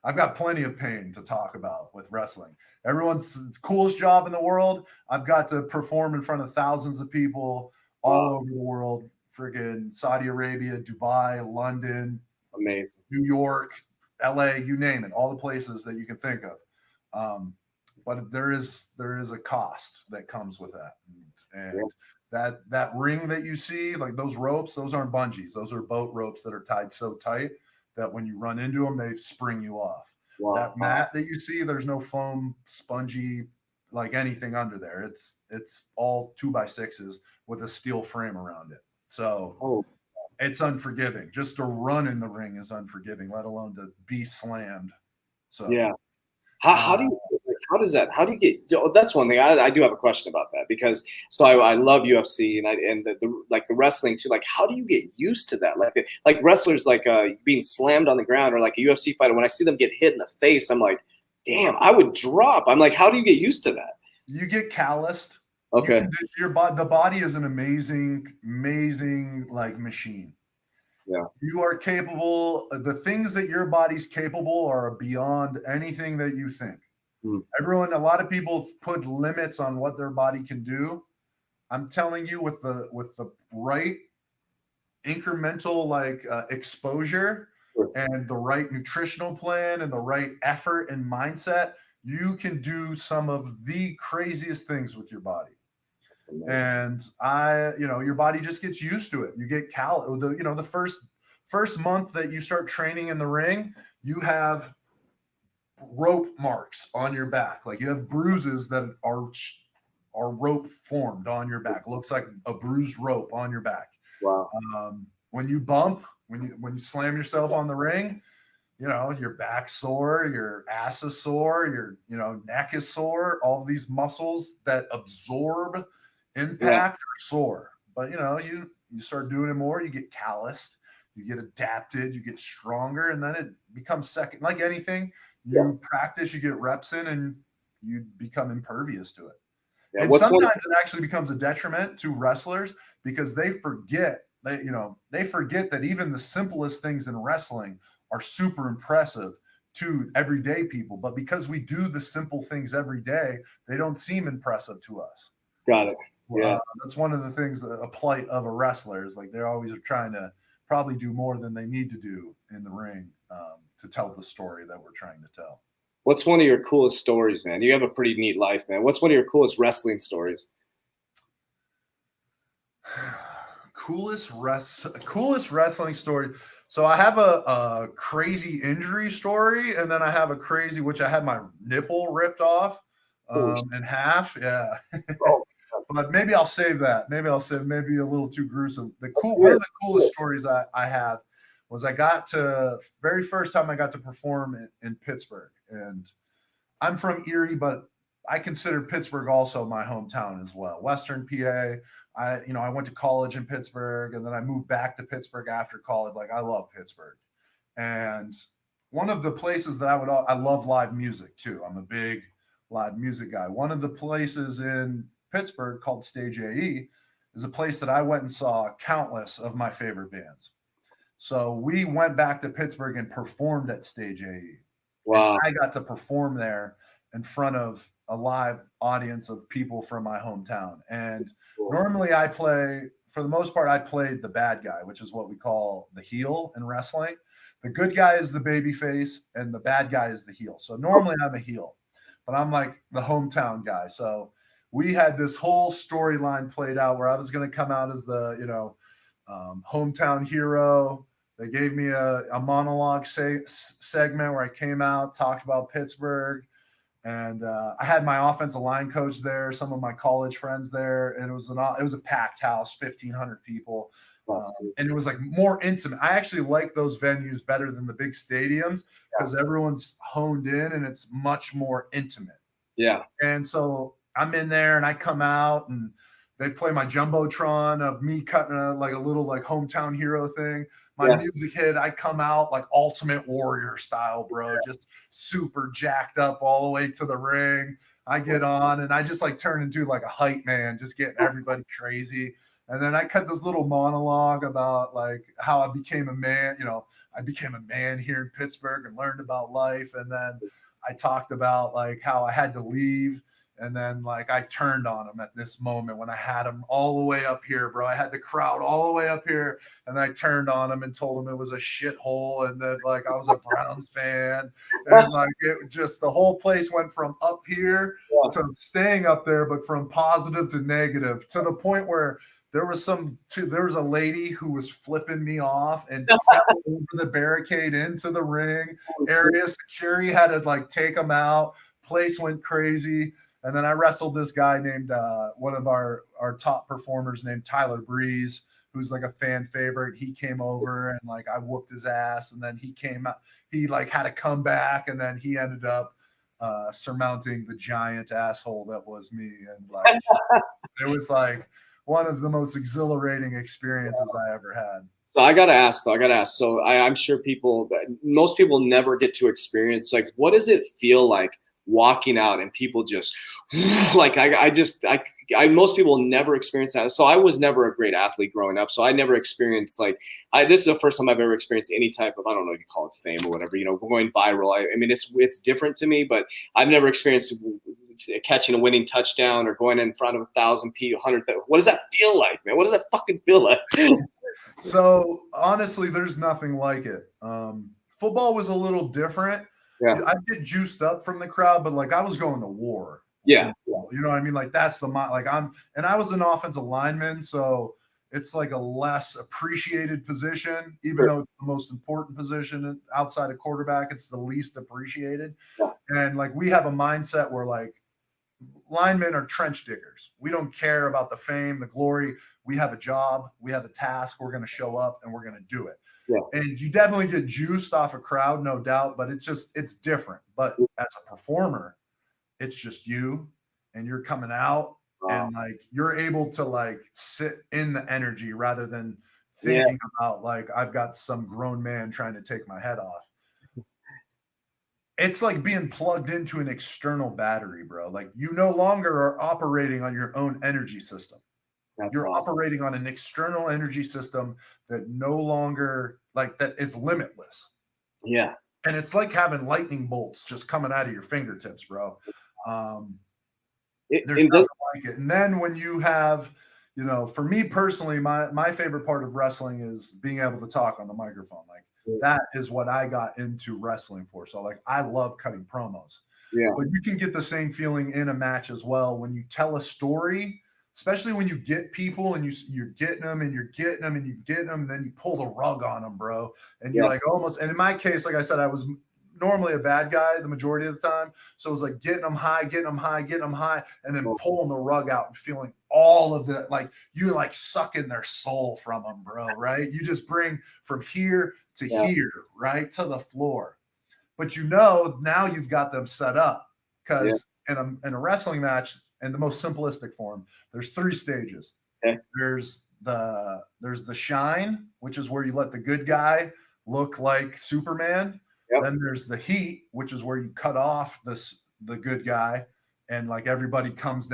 Speaker 2: I've got plenty of pain to talk about with wrestling. It's coolest job in the world. I've got to perform in front of thousands of people all over the world. Friggin' Saudi Arabia, Dubai, London,
Speaker 1: amazing,
Speaker 2: New York, LA, you name it, all the places that you can think of. But there is a cost that comes with that. And That ring that you see, like those ropes, those aren't bungees. Those are boat ropes that are tied so tight that when you run into them, they spring you off.
Speaker 1: Wow.
Speaker 2: That mat that you see, there's no foam, spongy, like anything under there. It's all 2x6s with a steel frame around it. So it's unforgiving. Just to run in the ring is unforgiving, let alone to be slammed. So
Speaker 1: yeah. How do you get, that's one thing I do have a question about that, because so I love UFC and the wrestling too. Like, how do you get used to that? Like wrestlers, like being slammed on the ground, or like a UFC fighter, when I see them get hit in the face, I'm like, damn, I would drop. I'm like, how do you get used to that?
Speaker 2: You get calloused.
Speaker 1: Okay.
Speaker 2: The body is an amazing like machine.
Speaker 1: Yeah.
Speaker 2: You are capable. The things that your body's capable are beyond anything that you think. A lot of people put limits on what their body can do. I'm telling you, with the right incremental exposure and the right nutritional plan and the right effort and mindset, you can do some of the craziest things with your body. And your body just gets used to it. You get the first month that you start training in the ring, you have rope marks on your back. Like, you have bruises that are rope formed on your back. It looks like a bruised rope on your back.
Speaker 1: Wow.
Speaker 2: When you bump, when you slam yourself on the ring, your back's sore, your ass is sore, your neck is sore. All these muscles that absorb impact are sore. But you start doing it more, you get calloused, you get adapted, you get stronger, and then it becomes second. Like anything, you practice, you get reps in, and you become impervious to it. Yeah, and sometimes it actually becomes a detriment to wrestlers, because they forget that even the simplest things in wrestling are super impressive to everyday people. But because we do the simple things every day, they don't seem impressive to us.
Speaker 1: Got it. Yeah.
Speaker 2: That's one of the things, a plight of a wrestler is, like, they're always trying to probably do more than they need to do in the ring to tell the story that we're trying to tell.
Speaker 1: What's one of your coolest stories, man? You have a pretty neat life, man. What's one of your coolest wrestling stories?
Speaker 2: Coolest wrestling story. So I have a crazy injury story, and then I have a crazy, which I had my nipple ripped off in half. Yeah. But maybe I'll save that. Maybe a little too gruesome. One of the coolest stories I have was very first time I got to perform in Pittsburgh. And I'm from Erie, but I consider Pittsburgh also my hometown as well. Western PA. I went to college in Pittsburgh, and then I moved back to Pittsburgh after college. Like, I love Pittsburgh. And one of the places that I love live music too. I'm a big live music guy. One of the places in Pittsburgh called Stage AE is a place that I went and saw countless of my favorite bands. So we went back to Pittsburgh and performed at Stage AE. Wow. And I got to perform there in front of a live audience of people from my hometown. And normally for the most part, I played the bad guy, which is what we call the heel in wrestling. The good guy is the baby face and the bad guy is the heel. So normally I'm a heel, but I'm like the hometown guy. So we had this whole storyline played out where I was going to come out as the, hometown hero. They gave me a monologue segment where I came out, talked about Pittsburgh, and I had my offensive line coach there, some of my college friends there, and it was a packed house, 1,500 people, and it was like more intimate. I actually like those venues better than the big stadiums because everyone's honed in and it's much more intimate. Yeah, and so I'm in there and I come out and they play my jumbotron of me cutting a little hometown hero thing. My music hit. I come out like Ultimate Warrior style, bro. Just super jacked up all the way to the ring. I get on and I just turn into a hype man, just getting everybody crazy. And then I cut this little monologue about how I became a man. I became a man here in Pittsburgh and learned about life. And then I talked about how I had to leave And then like I turned on him at this moment when I had him all the way up here, bro. I had the crowd all the way up here, and I turned on him and told him it was a shithole, and that like I was a Browns fan, and like it just the whole place went from up here to staying up there, but from positive to negative, to the point where there was a lady who was flipping me off and fell over the barricade into the ring area. Security had to like take him out. Place went crazy. And then I wrestled this guy named one of our top performers named Tyler Breeze, who's like a fan favorite. He came over and like I whooped his ass, and then he came out. He like had to come back, and then he ended up surmounting the giant asshole that was me. And like it was like one of the most exhilarating experiences I ever had.
Speaker 1: So I gotta ask. So I'm sure most people never get to experience like what does it feel like walking out and people just like most people never experience that. So I was never a great athlete growing up. So I never experienced this is the first time I've ever experienced any type of, I don't know if you call it fame or whatever, going viral. I mean, it's different to me, but I've never experienced catching a winning touchdown or going in front of 1,000 people, 100,000. What does that feel like, man? What does that fucking feel like?
Speaker 2: So honestly, there's nothing like it. Football was a little different. Yeah. I get juiced up from the crowd, but like I was going to war.
Speaker 1: Yeah.
Speaker 2: You know what I mean? Like that's I was an offensive lineman, so it's like a less appreciated position, even though it's the most important position outside of quarterback, it's the least appreciated. Yeah. And like we have a mindset where like linemen are trench diggers. We don't care about the fame, the glory. We have a job, we have a task, we're going to show up and we're going to do it. Yeah. And you definitely get juiced off a crowd, no doubt, but it's different. But as a performer, it's just you and you're coming out and like you're able to like sit in the energy rather than thinking about like I've got some grown man trying to take my head off. It's like being plugged into an external battery, bro. Like you no longer are operating on your own energy system. You're operating on an external energy system that no longer that is limitless.
Speaker 1: Yeah.
Speaker 2: And it's like having lightning bolts just coming out of your fingertips, bro. There's nothing like it. And then when you have, for me personally, my favorite part of wrestling is being able to talk on the microphone. Like that is what I got into wrestling for. So like I love cutting promos. Yeah. But you can get the same feeling in a match as well when you tell a story. Especially when you get people and you're getting them and you're getting them and you get them, and then you pull the rug on them, bro. And you're like almost, and in my case, like I said, I was normally a bad guy the majority of the time. So it was like getting them high, and then pulling the rug out and feeling all of the, like you're like sucking their soul from them, bro, right? You just bring from here to here, right? To the floor. But now you've got them set up because in a wrestling match, in the most simplistic form, there's 3 stages. Okay. There's the shine, which is where you let the good guy look like Superman. Yep. Then there's the heat, which is where you cut off the good guy, and like everybody comes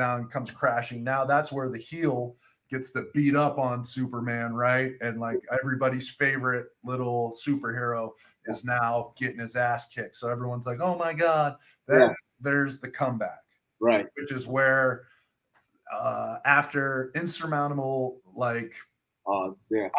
Speaker 2: crashing. Now that's where the heel gets to beat up on Superman, right? And like everybody's favorite little superhero is now getting his ass kicked. So everyone's like, oh my God. Then there's the comeback.
Speaker 1: Right.
Speaker 2: Which is where after insurmountable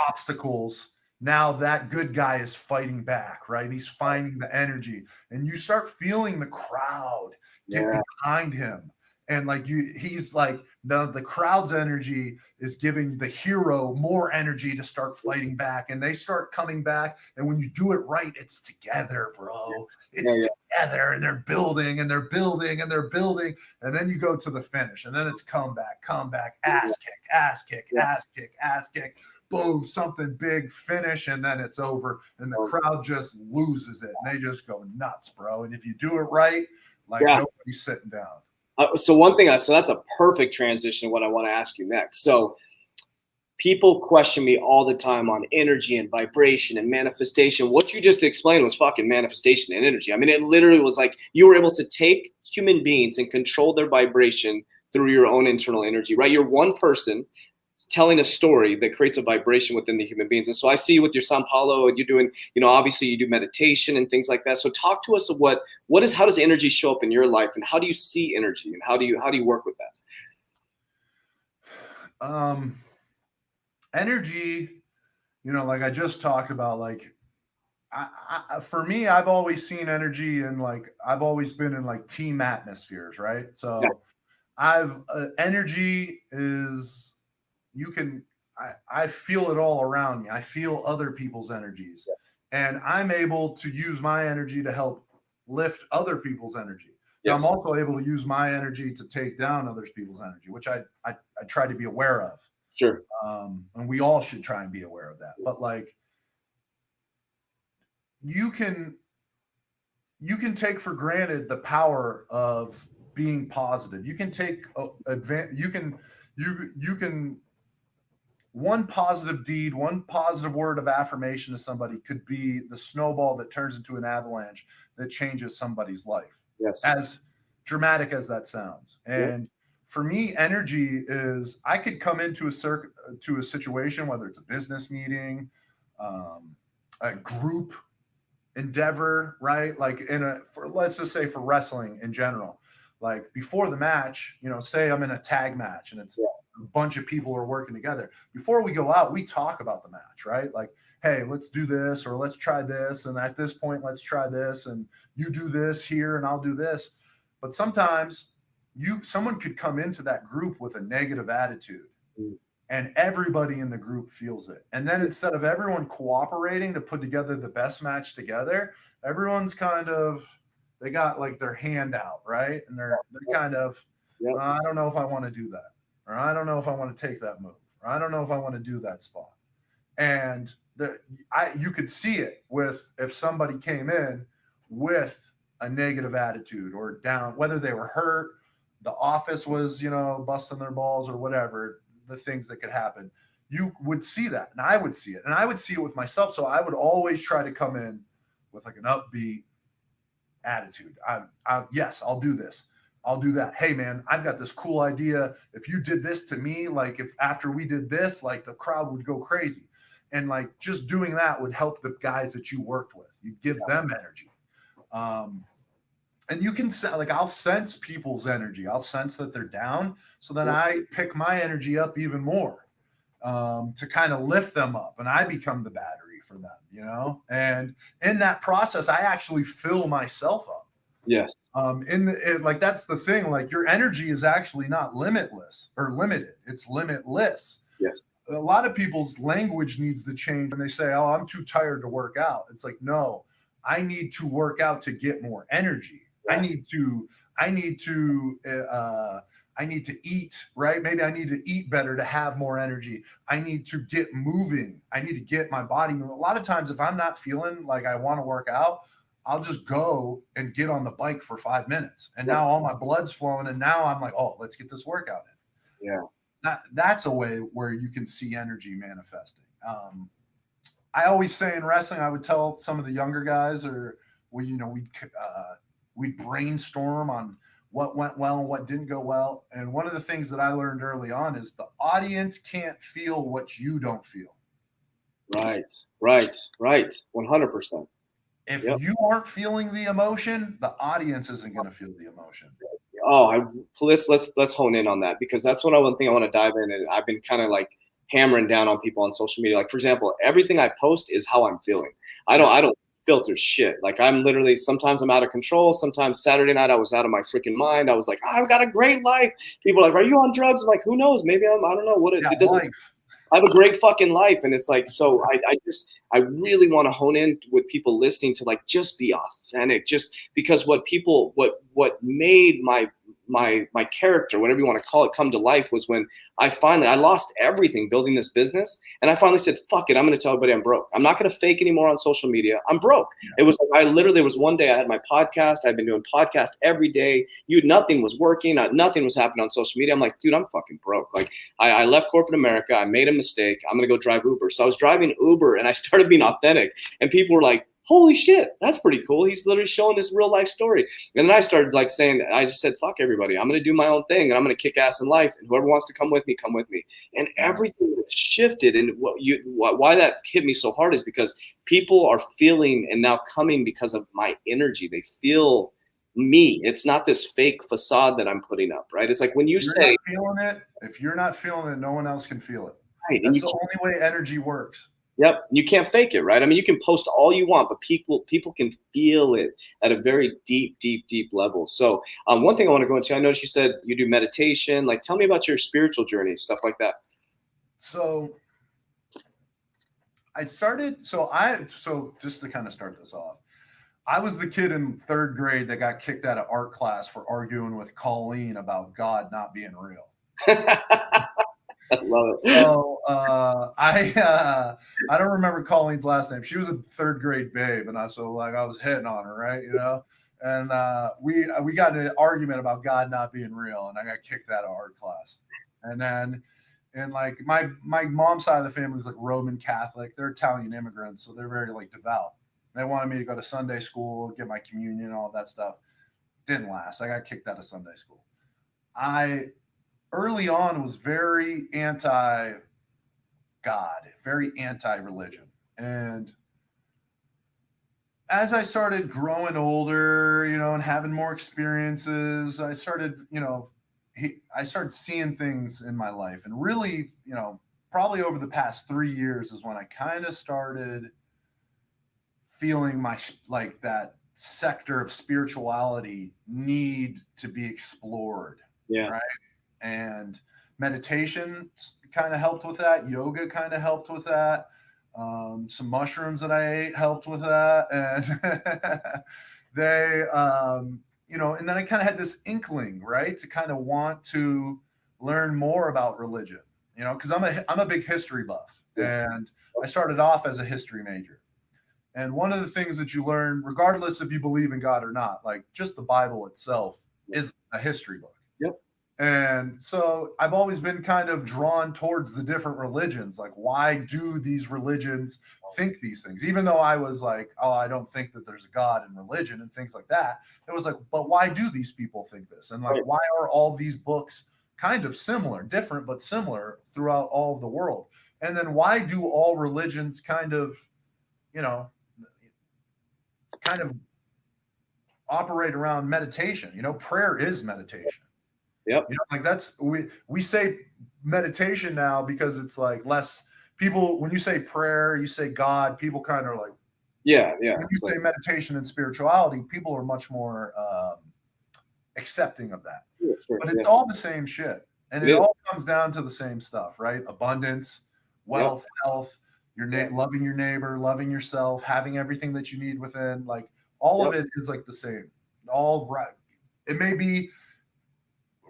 Speaker 2: obstacles, now that good guy is fighting back, right? He's finding the energy, and you start feeling the crowd get behind him. And like he's like the crowd's energy is giving the hero more energy to start fighting back, and they start coming back. And when you do it right, it's together, bro. It's together, and they're building and they're building and they're building. And then you go to the finish, and then it's comeback, ass kick, boom, something big, finish, and then it's over. And the crowd just loses it, and they just go nuts, bro. And if you do it right, like nobody's sitting down.
Speaker 1: So that's a perfect transition to what I want to ask you next. So people question me all the time on energy and vibration and manifestation. What you just explained was fucking manifestation and energy. I mean, it literally was like you were able to take human beings and control their vibration through your own internal energy, right? You're one person telling a story that creates a vibration within the human beings. And so I see with your Sao Paulo, and you're doing, obviously you do meditation and things like that. So talk to us of how does energy show up in your life, and how do you see energy, and how do you work with that?
Speaker 2: Energy, like I just talked about, like for me, I've always seen energy, and like I've always been in like team atmospheres, right? So energy is, I feel it all around me. I feel other people's energies, and I'm able to use my energy to help lift other people's energy. Yes. I'm also able to use my energy to take down other people's energy, which I try to be aware of.
Speaker 1: Sure.
Speaker 2: And we all should try and be aware of that. But like, you can take for granted the power of being positive. You can take you can one positive deed, one positive word of affirmation to somebody could be the snowball that turns into an avalanche that changes somebody's life.
Speaker 1: Yes.
Speaker 2: As dramatic as that sounds. And for me, energy is, I could come into a situation, whether it's a business meeting, a group endeavor, right? Like let's just say for wrestling in general, like before the match, say I'm in a tag match and it's a bunch of people are working together. Before we go out, we talk about the match, right? Like, hey, let's do this, or let's try this. And at this point, let's try this. And you do this here and I'll do this. But sometimes someone could come into that group with a negative attitude. And everybody in the group feels it. And then instead of everyone cooperating to put together the best match together, everyone's they got like their hand out, right? And they're kind of, I don't know if I want to do that. Or I don't know if I want to take that move. Or I don't know if I want to do that spot. And you could see it if somebody came in with a negative attitude or down, whether they were hurt, the office was, busting their balls or whatever, the things that could happen. You would see that, and I would see it, and I would see it with myself. So I would always try to come in with like an upbeat attitude. Yes, I'll do this. I'll do that. Hey man, I've got this cool idea. If you did this to me, like if after we did this, like the crowd would go crazy. And like just doing that would help the guys that you worked with. You give them energy. And you can like, I'll sense people's energy. I'll sense that they're down. So then I pick my energy up even more to kind of lift them up, and I become the battery for them, and in that process, I actually fill myself up.
Speaker 1: Yes.
Speaker 2: Like, that's the thing, like your energy is actually not limitless or limited. It's limitless.
Speaker 1: Yes.
Speaker 2: A lot of people's language needs to change when they say, oh, I'm too tired to work out. It's like, no, I need to work out to get more energy. Yes. I need to eat, right? Maybe I need to eat better to have more energy. I need to get moving. I need to get my body moving. A lot of times if I'm not feeling like I want to work out, I'll just go and get on the bike for 5 minutes. And now all my blood's flowing. And now I'm like, oh, let's get this workout in.
Speaker 1: Yeah.
Speaker 2: That's a way where you can see energy manifesting. I always say in wrestling, I would tell some of the younger guys, or we'd brainstorm on what went well and what didn't go well. And one of the things that I learned early on is the audience can't feel what you don't feel.
Speaker 1: Right. 100%.
Speaker 2: If you aren't feeling the emotion, the audience isn't going to feel the emotion.
Speaker 1: Oh, let's hone in on that, because that's one thing I want to dive in. And I've been kind of like hammering down on people on social media. Like, for example, everything I post is how I'm feeling. I don't filter shit. Like, I'm literally, sometimes I'm out of control. Sometimes Saturday night I was out of my freaking mind. I was like, I've got a great life. People are like, are you on drugs? I'm like, who knows? Maybe I don't know what it doesn't. I have a great fucking life. And it's like, so I really want to hone in with people listening to, like, just be authentic, just because what made my character, whatever you want to call it, come to life was when I lost everything building this business. And I finally said, fuck it. I'm going to tell everybody I'm broke. I'm not going to fake anymore on social media. I'm broke. Yeah. It was like, there was one day I had my podcast. I've been doing podcasts every day. Nothing was working. Nothing was happening on social media. I'm like, dude, I'm fucking broke. Like, I left corporate America. I made a mistake. I'm going to go drive Uber. So I was driving Uber and I started being authentic, and people were like, holy shit, that's pretty cool. He's literally showing this real life story. And then I started like saying, I just said, fuck everybody. I'm going to do my own thing and I'm going to kick ass in life. And whoever wants to come with me, come with me. And everything shifted. And why that hit me so hard is because people are feeling and now coming because of my energy. They feel me. It's not this fake facade that I'm putting up, right? It's like when you say,
Speaker 2: if you're not feeling it, no one else can feel it.
Speaker 1: Right,
Speaker 2: that's the only way energy works.
Speaker 1: Yep. You can't fake it, right? I mean, you can post all you want, but people can feel it at a very deep, deep, deep level. So one thing I want to go into, I noticed you said you do meditation. Like, tell me about your spiritual journey, stuff like that.
Speaker 2: So just to kind of start this off, I was the kid in 3rd grade that got kicked out of art class for arguing with Colleen about God not being real.
Speaker 1: I love it.
Speaker 2: So I don't remember Colleen's last name. She was a 3rd grade babe, and I was hitting on her, right? You know, and we got in an argument about God not being real, and I got kicked out of art class. And then, and like my mom's side of the family is like Roman Catholic. They're Italian immigrants, so they're very like devout. They wanted me to go to Sunday school, get my communion, all that stuff. Didn't last. I got kicked out of Sunday school. Early on was very anti-God, very anti-religion. And as I started growing older, you know, and having more experiences, I started seeing things in my life. And really, you know, probably over the past 3 years is when I kind of started feeling that sector of spirituality need to be explored.
Speaker 1: Yeah.
Speaker 2: Right. And meditation kind of helped with that. Yoga kind of helped with that. Some mushrooms that I ate helped with that. And they, you know, and then I kind of had this inkling, right, to kind of want to learn more about religion, you know, because I'm a big history buff. And I started off as a history major. And one of the things that you learn, regardless if you believe in God or not, like just the Bible itself is a history book.
Speaker 1: Yep.
Speaker 2: And so I've always been kind of drawn towards the different religions. Like, why do these religions think these things? Even though I was like, oh, I don't think that there's a God in religion and things like that. It was like, but why do these people think this? And like, why are all these books kind of similar, different, but similar throughout all of the world? And then why do all religions kind of, you know, operate around meditation? You know, prayer is meditation.
Speaker 1: Yep.
Speaker 2: You know, like that's we say meditation now because it's like less people. When you say prayer, you say God. People kind of like,
Speaker 1: yeah.
Speaker 2: When you say meditation and spirituality, people are much more accepting of that. Yeah, sure, but it's all the same shit, and it all comes down to the same stuff, right? Abundance, wealth, health. Loving your neighbor, loving yourself, having everything that you need within. Like all of it is like the same. All right. It may be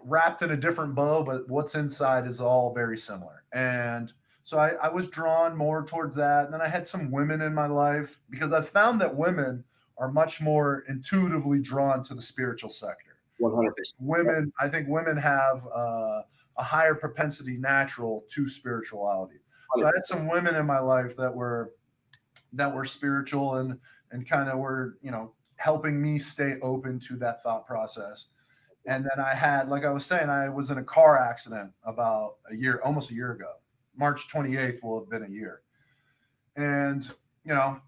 Speaker 2: wrapped in a different bow, but what's inside is all very similar. And so I was drawn more towards that. And then I had some women in my life because I found that women are much more intuitively drawn to the spiritual sector.
Speaker 1: 100%.
Speaker 2: I think women have a higher propensity natural to spirituality. So I had some women in my life that were spiritual and kind of were, you know, helping me stay open to that thought process. And then I had, like I was saying, I was in a car accident about almost a year ago. March 28th will have been a year. And, you know,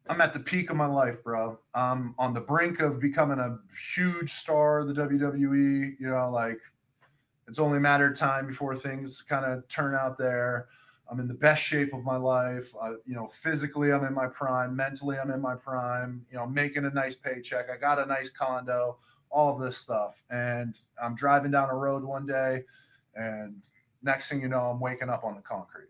Speaker 2: I'm at the peak of my life, bro. I'm on the brink of becoming a huge star of the WWE. You know, like it's only a matter of time before things kind of turn out there. I'm in the best shape of my life. You know, physically, I'm in my prime. Mentally, I'm in my prime. You know, making a nice paycheck. I got a nice condo, all of this stuff. And I'm driving down a road one day, and next thing you know, I'm waking up on the concrete.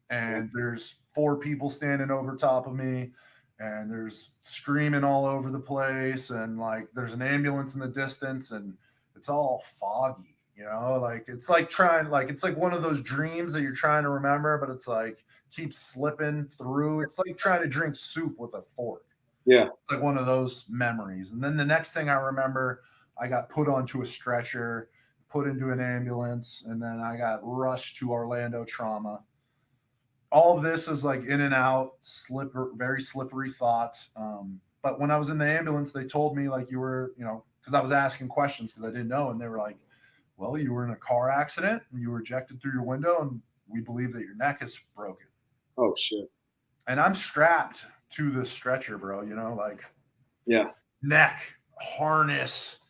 Speaker 2: And there's 4 people standing over top of me, and there's screaming all over the place. And like, there's an ambulance in the distance, and it's all foggy. You know, like it's like it's like one of those dreams that you're trying to remember, but it's like keeps slipping through. It's like trying to drink soup with a fork.
Speaker 1: Yeah.
Speaker 2: It's like one of those memories. And then the next thing I remember, I got put onto a stretcher, put into an ambulance, and then I got rushed to Orlando trauma. all of this is like in and out, very slippery thoughts. But when I was in the ambulance, they told me like you were, because I was asking questions because I didn't know. And they were like, well, you were in a car accident and you were ejected through your window. And we believe that your neck is broken.
Speaker 1: Oh, shit.
Speaker 2: And I'm strapped to this stretcher, bro,
Speaker 1: yeah,
Speaker 2: neck, harness,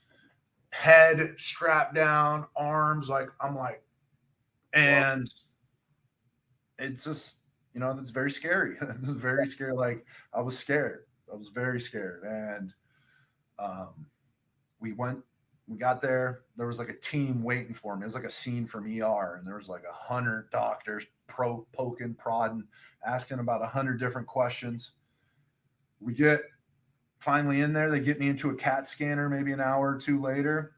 Speaker 2: head strapped down, arms, and it's just, that's very scary. It's very scary. Like I was scared. I was very scared. And we got there. There was like a team waiting for me. It was like a scene from ER. And there was like 100 doctors poking, prodding, asking about 100 different questions. We get finally in there. They get me into a CAT scanner maybe an hour or two later.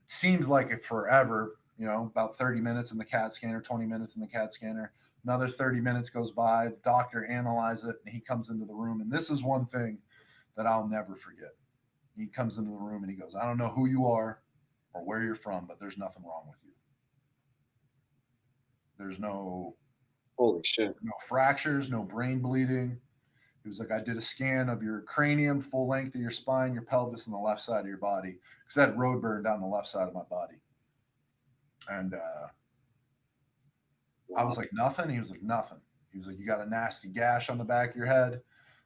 Speaker 2: It seemed like it forever, about 30 minutes in the CAT scanner, 20 minutes in the CAT scanner. Another 30 minutes goes by. The doctor analyzes it, and he comes into the room. And this is one thing that I'll never forget. He comes into the room, and he goes, I don't know who you are or where you're from, but there's nothing wrong with you. There's no
Speaker 1: holy shit,
Speaker 2: no fractures, no brain bleeding. He was like, I did a scan of your cranium, full length of your spine, your pelvis, and the left side of your body. Because I had road burn down the left side of my body. And I was like, nothing? He was like, nothing. He was like, you got a nasty gash on the back of your head.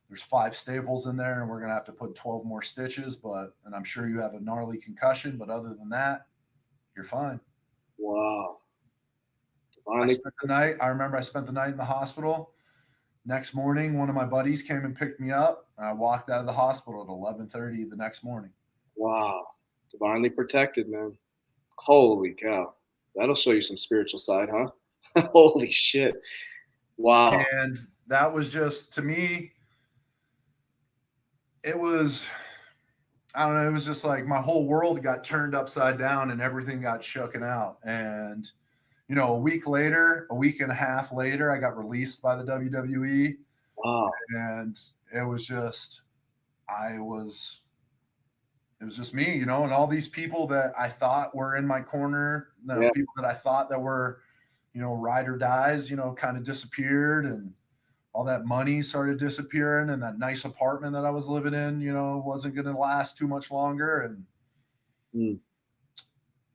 Speaker 2: There's 5 staples in there, and we're going to have to put 12 more stitches. And I'm sure you have a gnarly concussion. But other than that, you're fine.
Speaker 1: Wow.
Speaker 2: I remember I spent the night in the hospital. Next morning, one of my buddies came and picked me up. And I walked out of the hospital at 11:30 the next morning.
Speaker 1: Wow. Divinely protected, man. Holy cow. That'll show you some spiritual side, huh? Holy shit. Wow.
Speaker 2: And that was just, to me, it was, I don't know, it was just like my whole world got turned upside down and everything got shooken out. And, a week and a half later, I got released by the WWE.
Speaker 1: Wow.
Speaker 2: And it was just me, and all these people that I thought were in my corner, people that I thought that were, ride or dies, kind of disappeared, and all that money started disappearing, and that nice apartment that I was living in, wasn't going to last too much longer. And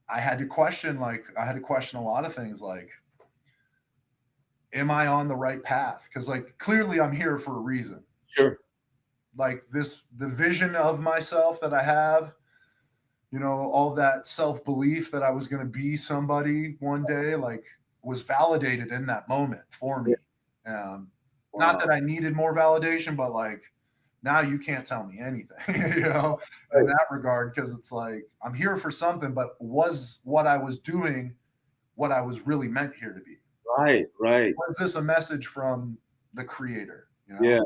Speaker 2: I had to question a lot of things, like, am I on the right path? Because clearly I'm here for a reason.
Speaker 1: Sure.
Speaker 2: Like the vision of myself that I have, all that self-belief that I was going to be somebody one day, was validated in that moment for me.
Speaker 1: Wow.
Speaker 2: Not that I needed more validation, but now you can't tell me anything, in that regard, because it's like, I'm here for something, but was what I was doing what I was really meant here to be?
Speaker 1: Right.
Speaker 2: Was this a message from the creator?
Speaker 1: Yeah.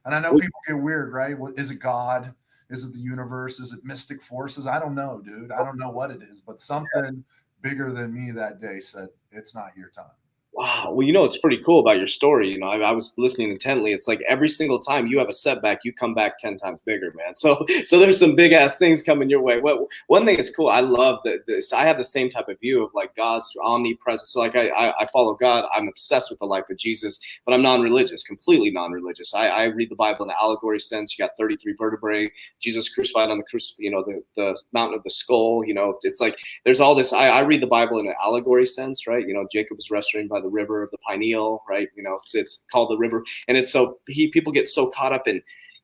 Speaker 2: And I know people get weird, right? Is it God? Is it the universe? Is it mystic forces? I don't know, dude. I don't know what it is, but something bigger than me that day said, it's not your time.
Speaker 1: Wow. Well, it's pretty cool about your story. I was listening intently. It's like every single time you have a setback, you come back 10 times bigger, man. So there's some big ass things coming your way. One thing is cool. I love this. I have the same type of view of God's omnipresence. So I follow God. I'm obsessed with the life of Jesus, but I'm non-religious, completely non-religious. I read the Bible in an allegory sense. You got 33 vertebrae, Jesus crucified on the mountain of the skull. It's like there's all this. I read the Bible in an allegory sense, right? Jacob was restrained by the river of the pineal, right? It's called the river, and it's so people get so caught up in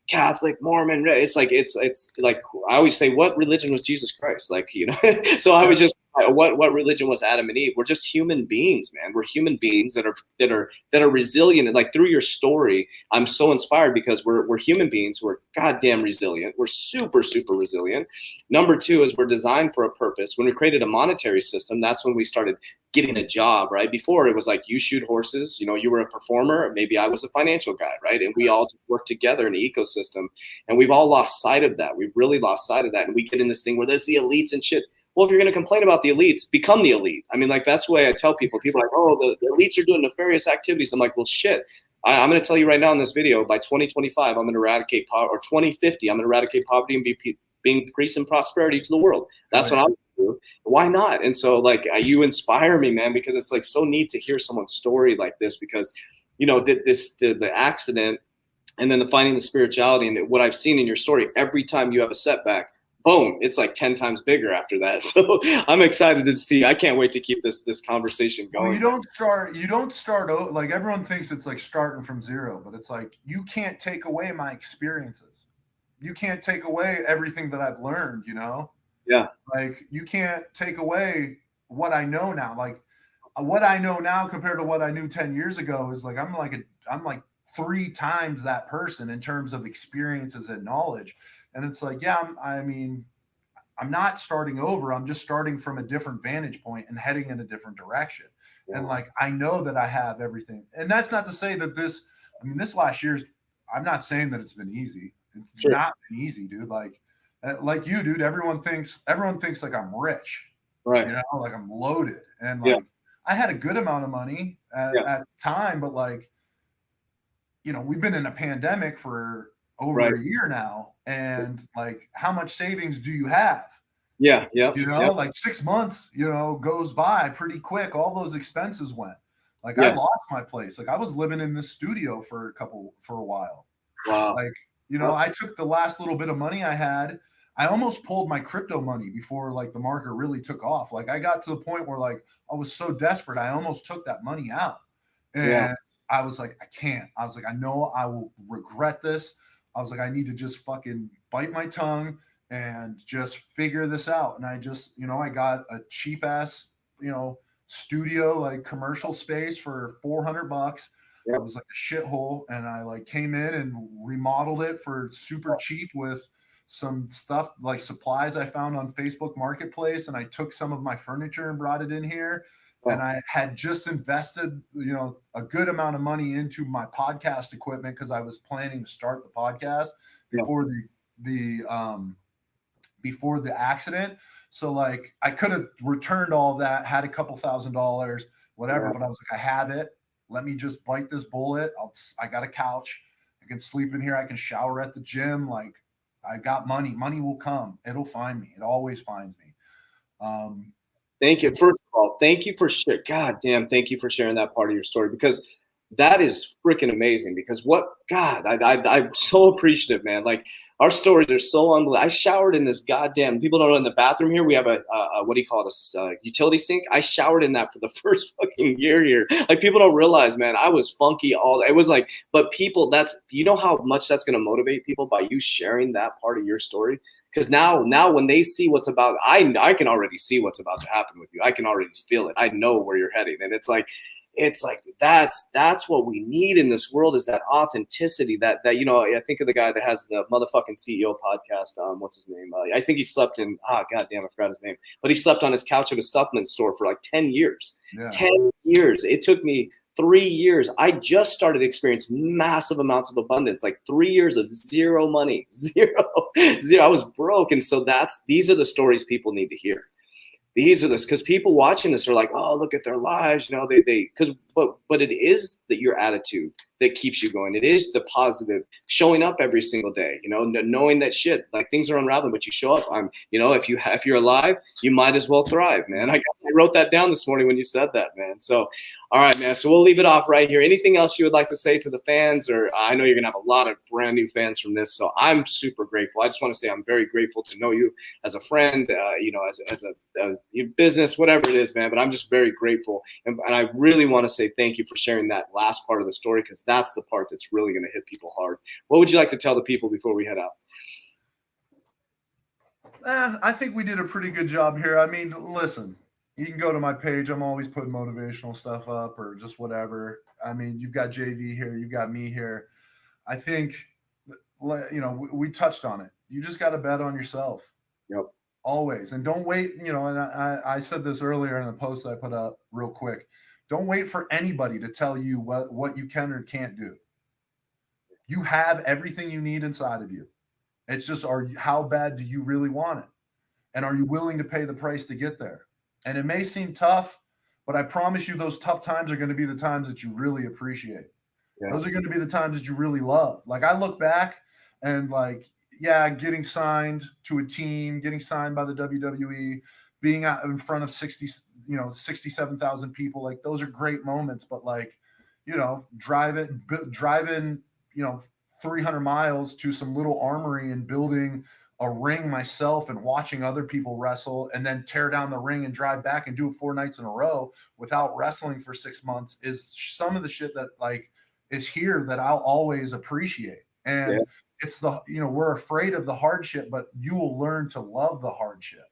Speaker 1: Catholic, Mormon. It's like I always say, what religion was Jesus Christ? So I was just, what religion was Adam and Eve? We're just human beings, man. We're human beings that are resilient. And through your story, I'm so inspired because we're human beings. We're goddamn resilient. We're super, super resilient. Number 2 is we're designed for a purpose. When we created a monetary system, that's when we started getting a job, right? Before it was like you shoot horses, you were a performer, maybe I was a financial guy, right? And we all work together in an ecosystem, and we've all lost sight of that. We've really lost sight of that. And we get in this thing where there's the elites and shit. Well, if you're going to complain about the elites, become the elite. That's the way I tell people. People are like, oh, the elites are doing nefarious activities. I'm like, well, shit. I'm going to tell you right now in this video, by 2025, I'm going to eradicate poverty, or 2050, I'm going to eradicate poverty and being peace and prosperity to the world. That's what I'm going to do. Why not? And so you inspire me, man, because it's so neat to hear someone's story like this, because the accident, and then finding the spirituality. And what I've seen in your story, every time you have a setback, boom, it's like 10 times bigger after that. So I'm excited to see. I can't wait to keep this conversation going.
Speaker 2: Well, you don't start like everyone thinks it's like starting from zero, but it's like you can't take away my experiences. You can't take away everything that I've learned,
Speaker 1: Yeah.
Speaker 2: Like you can't take away what I know now. Like what I know now compared to what I knew 10 years ago is like I'm like 3 times that person in terms of experiences and knowledge. And it's like, yeah, I'm not starting over. I'm just starting from a different vantage point and heading in a different direction. Yeah. And like, I know that I have everything. And that's not to say that this last year's, I'm not saying that it's been easy. It's not been easy, dude. Like you, dude, everyone thinks like I'm rich,
Speaker 1: right?
Speaker 2: Like I'm loaded. And like, I had a good amount of money at the time, but like, we've been in a pandemic for over a year now. And like, how much savings do you have?
Speaker 1: Yeah.
Speaker 2: Like 6 months, goes by pretty quick. All those expenses went. Like I lost my place. Like I was living in this studio for a while.
Speaker 1: Wow.
Speaker 2: Like, I took the last little bit of money I had. I almost pulled my crypto money before like the market really took off. Like I got to the point where like I was so desperate, I almost took that money out. And I was like, I can't. I was like, I know I will regret this. I was like, I need to just fucking bite my tongue and just figure this out. And I just, I got a cheap ass, studio, like commercial space for $400. It was like a shithole. And I like came in and remodeled it for super cheap with some stuff like supplies I found on Facebook Marketplace. And I took some of my furniture and brought it in here. And I had just invested, a good amount of money into my podcast equipment because I was planning to start the podcast before before the accident. So like I could have returned all of that, had a couple $1,000s, whatever. But I was like, I have it. Let me just bite this bullet. I got a couch. I can sleep in here. I can shower at the gym. Like I got money. Money will come. It'll find me. It always finds me.
Speaker 1: Thank you. First of all, thank you for thank you for sharing that part of your story, because that is freaking amazing. Because I'm so appreciative, man. Like our stories are so unbelievable. I showered in this goddamn, people don't know, in the bathroom here, we have a what do you call it? A utility sink. I showered in that for the first fucking year here. Like people don't realize, man, I was funky it was like, but people, how much that's going to motivate people by you sharing that part of your story. Because now when they see what's about, I can already see what's about to happen with you. I can already feel it. I know where you're heading. And it's like that's what we need in this world, is that authenticity that I think of the guy that has the motherfucking CEO podcast. What's his name? I think he slept in, goddamn, I forgot his name, but he slept on his couch at a supplement store for like 10 years. Yeah. 10 years. It took me 3 years. I just started to experience massive amounts of abundance, like 3 years of zero money, zero. I was broke. And so these are the stories people need to hear. Because people watching this are like, oh, look at their lives, but it is that your attitude that keeps you going. It is the positive, showing up every single day, knowing that shit, like things are unraveling, but you show up. If you're alive, you might as well thrive, man. I wrote that down this morning when you said that, man. So, all right, man. So we'll leave it off right here. Anything else you would like to say to the fans? Or I know you're gonna have a lot of brand new fans from this, so I'm super grateful. I just want to say I'm very grateful to know you as a friend, as a business, whatever it is, man. But I'm just very grateful, and I really want to say thank you for sharing that last part of the story, because that's the part that's really going to hit people hard. What would you like to tell the people before we head out?
Speaker 2: I think we did a pretty good job here. I mean, listen, you can go to my page. I'm always putting motivational stuff up or just whatever. I mean, you've got JV here, you've got me here. I think, we touched on it. You just got to bet on yourself.
Speaker 1: Yep.
Speaker 2: Always. And don't wait, and I said this earlier in a post I put up real quick. Don't wait for anybody to tell you what you can or can't do. You have everything you need inside of you. It's just, how bad do you really want it? And are you willing to pay the price to get there? And it may seem tough, but I promise you those tough times are going to be the times that you really appreciate. Yes. Those are going to be the times that you really love. Like I look back and like, getting signed to a team, getting signed by the WWE, being out in front of 67,000 people, like those are great moments. But like, you know, driving, 300 miles to some little armory and building a ring myself and watching other people wrestle and then tear down the ring and drive back and do it 4 nights in a row without wrestling for 6 months is some of the shit that like is here that I'll always appreciate. And it's the, we're afraid of the hardship, but you will learn to love the hardship.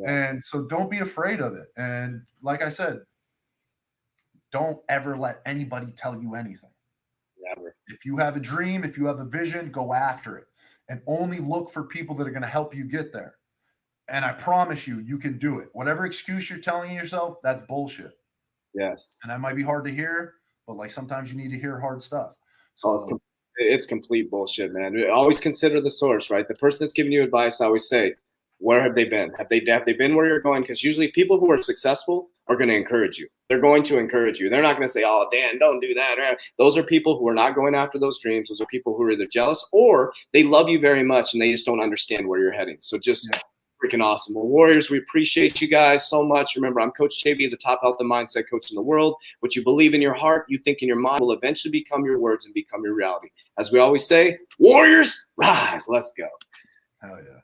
Speaker 2: And so don't be afraid of it. And like I said, don't ever let anybody tell you anything.
Speaker 1: Never.
Speaker 2: If you have a dream, if you have a vision, go after it and only look for people that are going to help you get there. And I promise you, you can do it. Whatever excuse you're telling yourself, that's bullshit.
Speaker 1: Yes.
Speaker 2: And that might be hard to hear, but like sometimes you need to hear hard stuff. So
Speaker 1: it's complete bullshit, man. Always consider the source, right? The person that's giving you advice, I always say, where have they been? Have they been where you're going? Because usually people who are successful are going to encourage you. They're going to encourage you. They're not going to say, oh, Dan, don't do that. Those are people who are not going after those dreams. Those are people who are either jealous or they love you very much and they just don't understand where you're heading. So just freaking awesome. Well, Warriors, we appreciate you guys so much. Remember, I'm Coach JB, the top health and mindset coach in the world. What you believe in your heart, you think in your mind will eventually become your words and become your reality. As we always say, Warriors, rise. Let's go.
Speaker 2: Hell yeah.